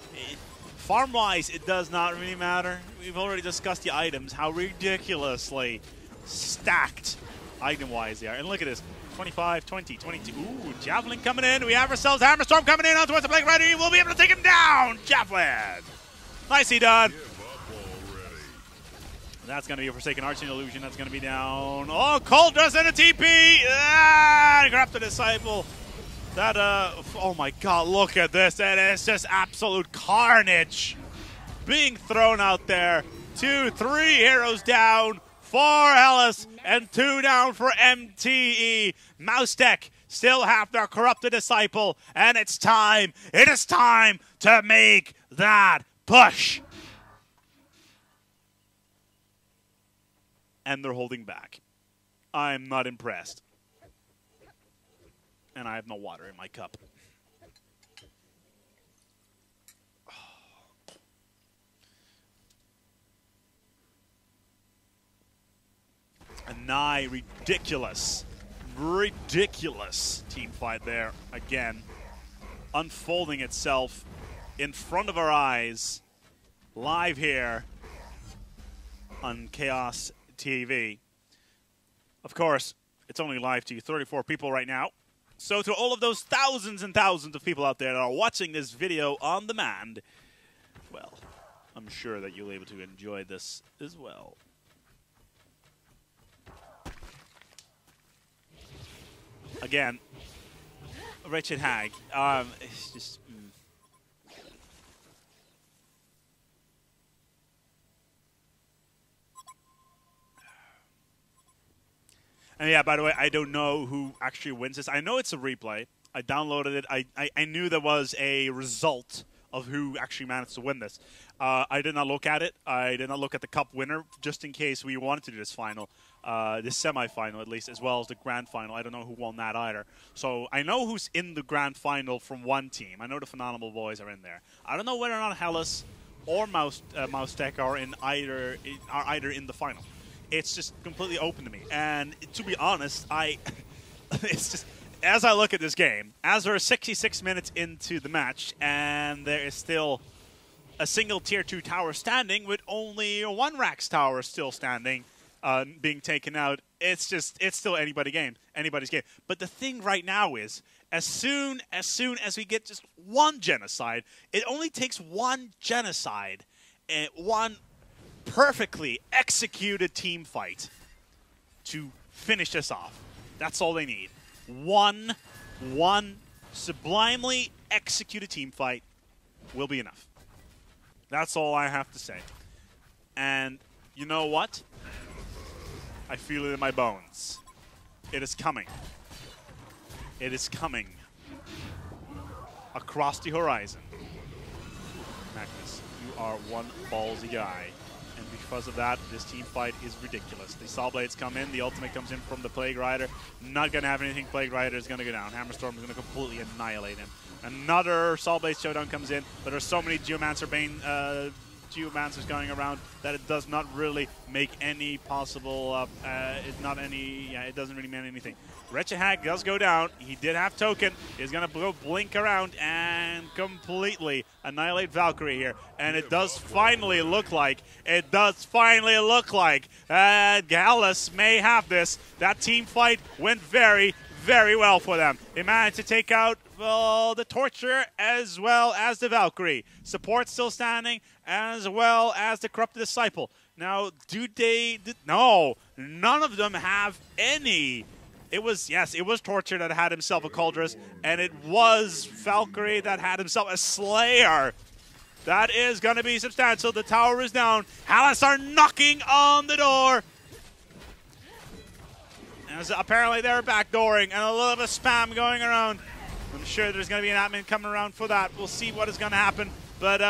Farm-wise, it does not really matter. We've already discussed the items, how ridiculously stacked item-wise they are. And look at this. 25, 20, 22. Ooh, Javelin coming in. We have ourselves Hammerstorm coming in on towards the Plague Rider. We'll be able to take him down. Javelin. Nicely done. That's going to be a Forsaken Archer Illusion. That's going to be down. Oh, Cold Dress and a TP. Ah, grab the Disciple. That, oh my god, look at this. That is just absolute carnage being thrown out there. 2, 3 heroes down for HELLAS and 2 down for MTE. Mousetek still have their Corrupted Disciple, and it's time. It is time to make that push. And they're holding back. I'm not impressed. And I have no water in my cup. A nigh ridiculous team fight there again. Unfolding itself in front of our eyes. Live here on Chaos TV. Of course, it's only live to 34 people right now. So to all of those thousands and thousands of people out there that are watching this video on demand, well, I'm sure that you'll be able to enjoy this as well. Again, Wretched Hag. It's just... And yeah, by the way, I don't know who actually wins this. I know it's a replay. I downloaded it. I knew there was a result of who actually managed to win this. I did not look at it. I did not look at the cup winner, just in case we wanted to do this final, this semi-final at least, as well as the grand final. I don't know who won that either. So I know who's in the grand final from one team. I know the Phenomenal Boys are in there. I don't know whether or not HELLAS or Mousetek are either in the final. It's just completely open to me. And to be honest, it's just, as I look at this game, as we're 66 minutes into the match, and there is still a single Tier 2 tower standing with only one Rax tower still standing, being taken out, it's still anybody's game. But the thing right now is As soon as we get just one genocide, it only takes one genocide and one perfectly executed team fight to finish this off. That's all they need. One sublimely executed team fight will be enough. That's all I have to say. And you know what? I feel it in my bones. It is coming. It is coming. Across the horizon. Magnus, you are one ballsy guy. And because of that, this team fight is ridiculous. The Saw Blades come in, the ultimate comes in from the Plague Rider. Not going to have anything. Plague Rider is going to go down. Hammerstorm is going to completely annihilate him. Another Saw Blade showdown comes in, but there's so many Geomancer Bane Geomancers going around that it does not really make any possible, it doesn't really mean anything. Wretched Hag does go down. He did have token. He's going to go blink around and completely annihilate Valkyrie here. And it does finally look like, HELLAS may have this. That team fight went very, very well for them. They managed to take out the Torture as well as the Valkyrie. Support still standing as well as the Corrupted Disciple. Now, no, none of them have any. It was Torture that had himself a Cauldress, and it was Valkyrie that had himself a Slayer. That is going to be substantial. The tower is down. HELLAS are knocking on the door. As apparently they're backdooring, and a little bit of spam going around. I'm sure there's going to be an admin coming around for that. We'll see what is going to happen. But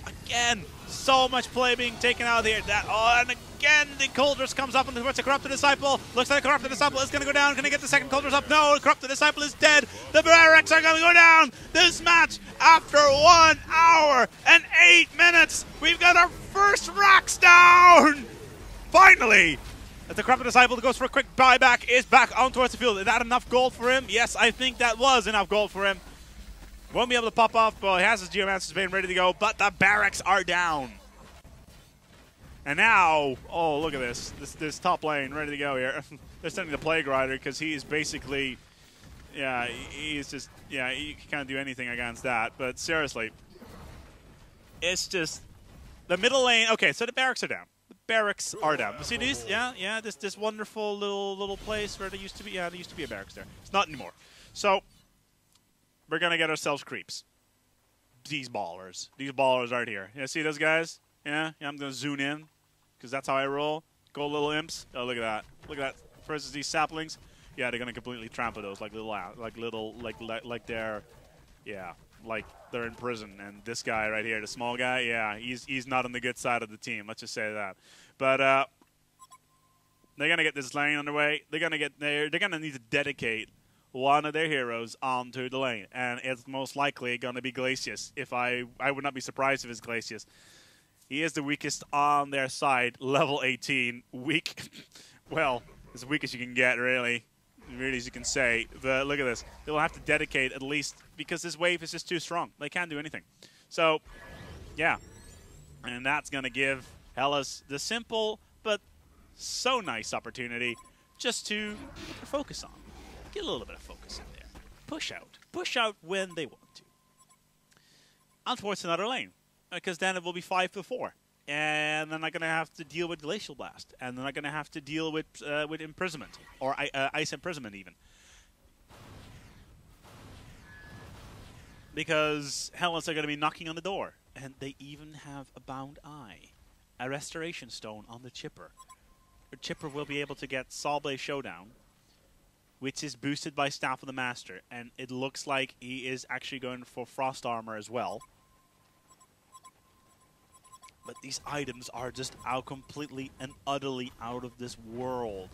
again, so much play being taken out here. And again, the Cauldress comes up and towards the Corrupted Disciple. Looks like the Corrupted Disciple is going to go down. Can he get the second Cauldress up? No, the Corrupted Disciple is dead. The barracks are going to go down. This match, after 1 hour and 8 minutes, we've got our first racks down. Finally. As the Corrupted Disciple goes for a quick buyback, is back on towards the field. Is that enough gold for him? Yes, I think that was enough gold for him. Won't be able to pop off, but he has his Geomancer's Bane ready to go, but the barracks are down. And now, oh, look at this. This top lane ready to go here. They're sending the Plague Rider because he is basically, he can't do anything against that. But seriously, it's just the middle lane. Okay, so the barracks are down. Barracks are down. See these? Yeah. This wonderful little place where there used to be. Yeah, there used to be a barracks there. It's not anymore. So we're gonna get ourselves creeps. These ballers aren't here. Yeah, see those guys? Yeah. I'm gonna zoom in because that's how I roll. Go little imps. Oh, look at that. Look at that. Versus these saplings. Yeah, they're gonna completely trample those like they're in prison. And this guy right here, the small guy, yeah, he's not on the good side of the team. Let's just say that. But they're gonna get this lane underway. They're gonna need to dedicate one of their heroes onto the lane, and it's most likely gonna be Glacius. If I would not be surprised if it's Glacius. He is the weakest on their side, level 18, weak. Well, as weak as you can get, really as you can say. But look at this. They'll have to dedicate at least, because this wave is just too strong. They can't do anything. So, yeah. And that's going to give HELLAS the simple but so nice opportunity just to focus on. Get a little bit of focus in there. Push out. Push out when they want to. On towards another lane. Because then it will be 5-4. And then they're going to have to deal with Glacial Blast. And then they're going to have to deal with imprisonment. Or ice imprisonment, even. Because HELLAS are going to be knocking on the door. And they even have a Bound Eye. A Restoration Stone on the Chipper. The Chipper will be able to get Sawblade Showdown. Which is boosted by Staff of the Master. And it looks like he is actually going for Frost Armor as well. But these items are just completely and utterly out of this world.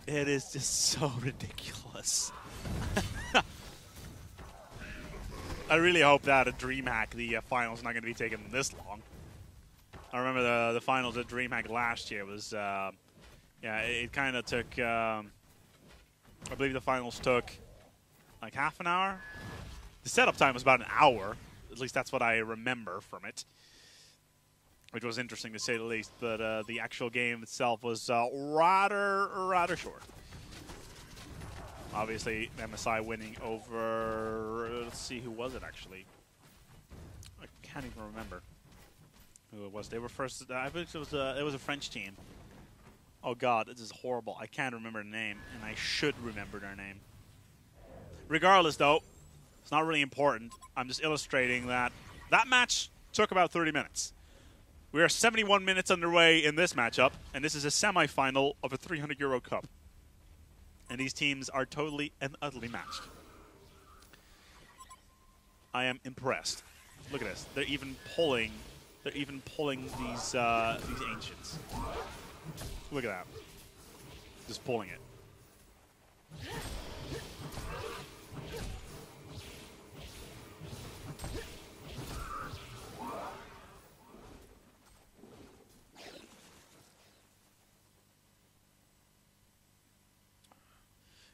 It is just so ridiculous. I really hope that at DreamHack the finals not going to be taking this long. I remember the finals at DreamHack last year was, it kind of took, I believe the finals took like half an hour. The setup time was about an hour. At least that's what I remember from it. Which was interesting to say the least, but the actual game itself was rather short. Obviously, MSI winning over. Let's see, who was it actually? I can't even remember who it was. They were first. I believe it was a French team. Oh God, this is horrible. I can't remember the name, and I should remember their name. Regardless, though, it's not really important. I'm just illustrating that that match took about 30 minutes. We are 71 minutes underway in this matchup, and this is a semi-final of a €300 cup. And these teams are totally and utterly matched. I am impressed. Look at this. They're even pulling these ancients. Look at that. Just pulling it.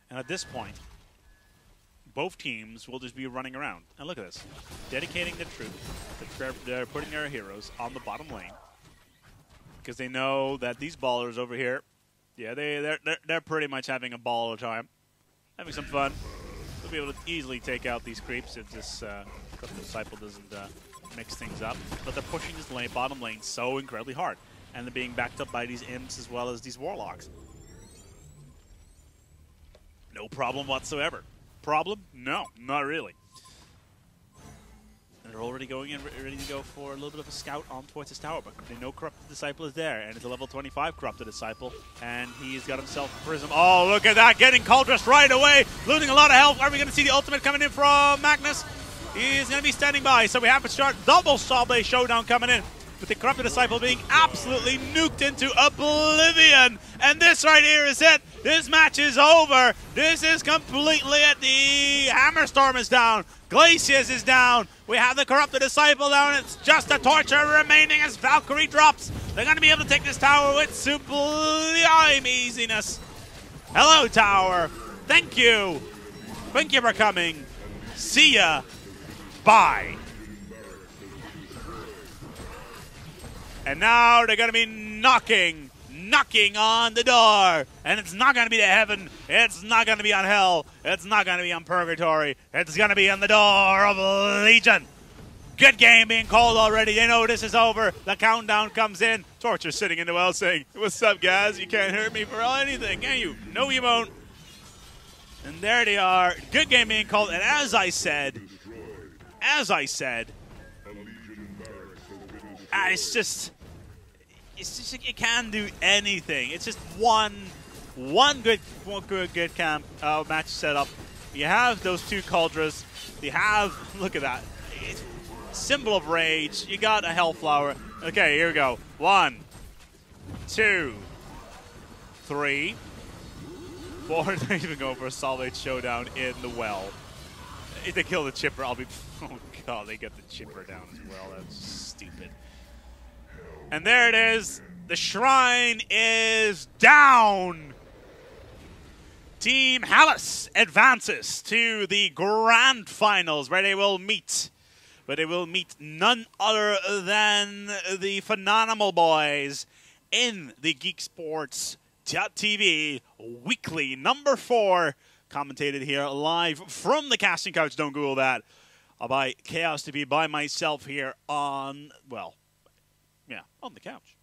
And at this point, both teams will just be running around. And look at this. Dedicating the troops. They're putting their heroes on the bottom lane. Because they know that these ballers over here, yeah, they're pretty much having a ball of time. Having some fun. They'll be able to easily take out these creeps if this Disciple doesn't mix things up. But they're pushing this bottom lane so incredibly hard. And they're being backed up by these imps as well as these warlocks. No problem whatsoever. Problem? No, not really. And they're already going in, ready to go for a little bit of a scout on towards his tower, but they know Corrupted Disciple is there, and it's a level 25 Corrupted Disciple, and he's got himself a Prism. Oh, look at that, getting Cauldress right away, losing a lot of health. Are we going to see the ultimate coming in from Magnus? He's going to be standing by, so we have to start double Sawblade Showdown coming in, with the Corrupted Disciple being absolutely nuked into oblivion. And this right here is it. This match is over. This is completely it. The Hammerstorm is down. Glacius is down. We have the Corrupted Disciple down. It's just a Torture remaining as Valkyrie drops. They're going to be able to take this tower with sublime easiness. Hello, tower. Thank you. Thank you for coming. See ya. Bye. And now they're going to be knocking on the door. And it's not going to be to heaven. It's not going to be on hell. It's not going to be on purgatory. It's going to be on the door of Legion. Good game being called already. They know this is over. The countdown comes in. Torture sitting in the well saying, "What's up, guys? You can't hurt me for anything, can you? No, you won't." And there they are. Good game being called. And as I said, it's just it can do anything. It's just one good camp match setup. You have those two Cauldras. You have, look at that, it's symbol of rage. You got a Hellflower. Okay, here we go. 1, 2, 3, 4. They're even going for a Solid Showdown in the well. If they kill the Chipper, I'll be. Oh God, they get the Chipper down as well. That's stupid. And there it is. The shrine is down. Team HELLAS advances to the grand finals where they will meet. But they will meet none other than the Phenomenal Boys in the Geek Sports TV weekly number 4. Commentated here live from the casting couch. Don't Google that. By Chaos TV, by myself here on, well, yeah, on the couch.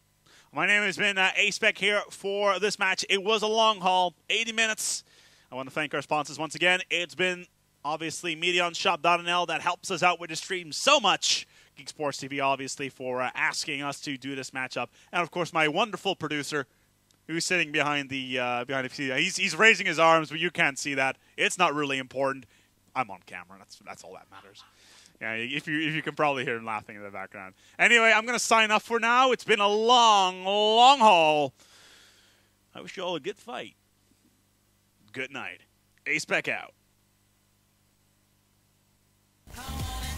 My name has been A-Spec here for this match. It was a long haul, 80 minutes. I want to thank our sponsors once again. It's been, obviously, MediaOnShop.nl that helps us out with the stream so much. Geek Sports TV, obviously, for asking us to do this matchup. And, of course, my wonderful producer, who's sitting behind the he's raising his arms, but you can't see that. It's not really important. I'm on camera. That's all that matters. Yeah, if you can probably hear him laughing in the background. Anyway, I'm going to sign off for now. It's been a long, long haul. I wish you all a good fight. Good night. A-Spec out.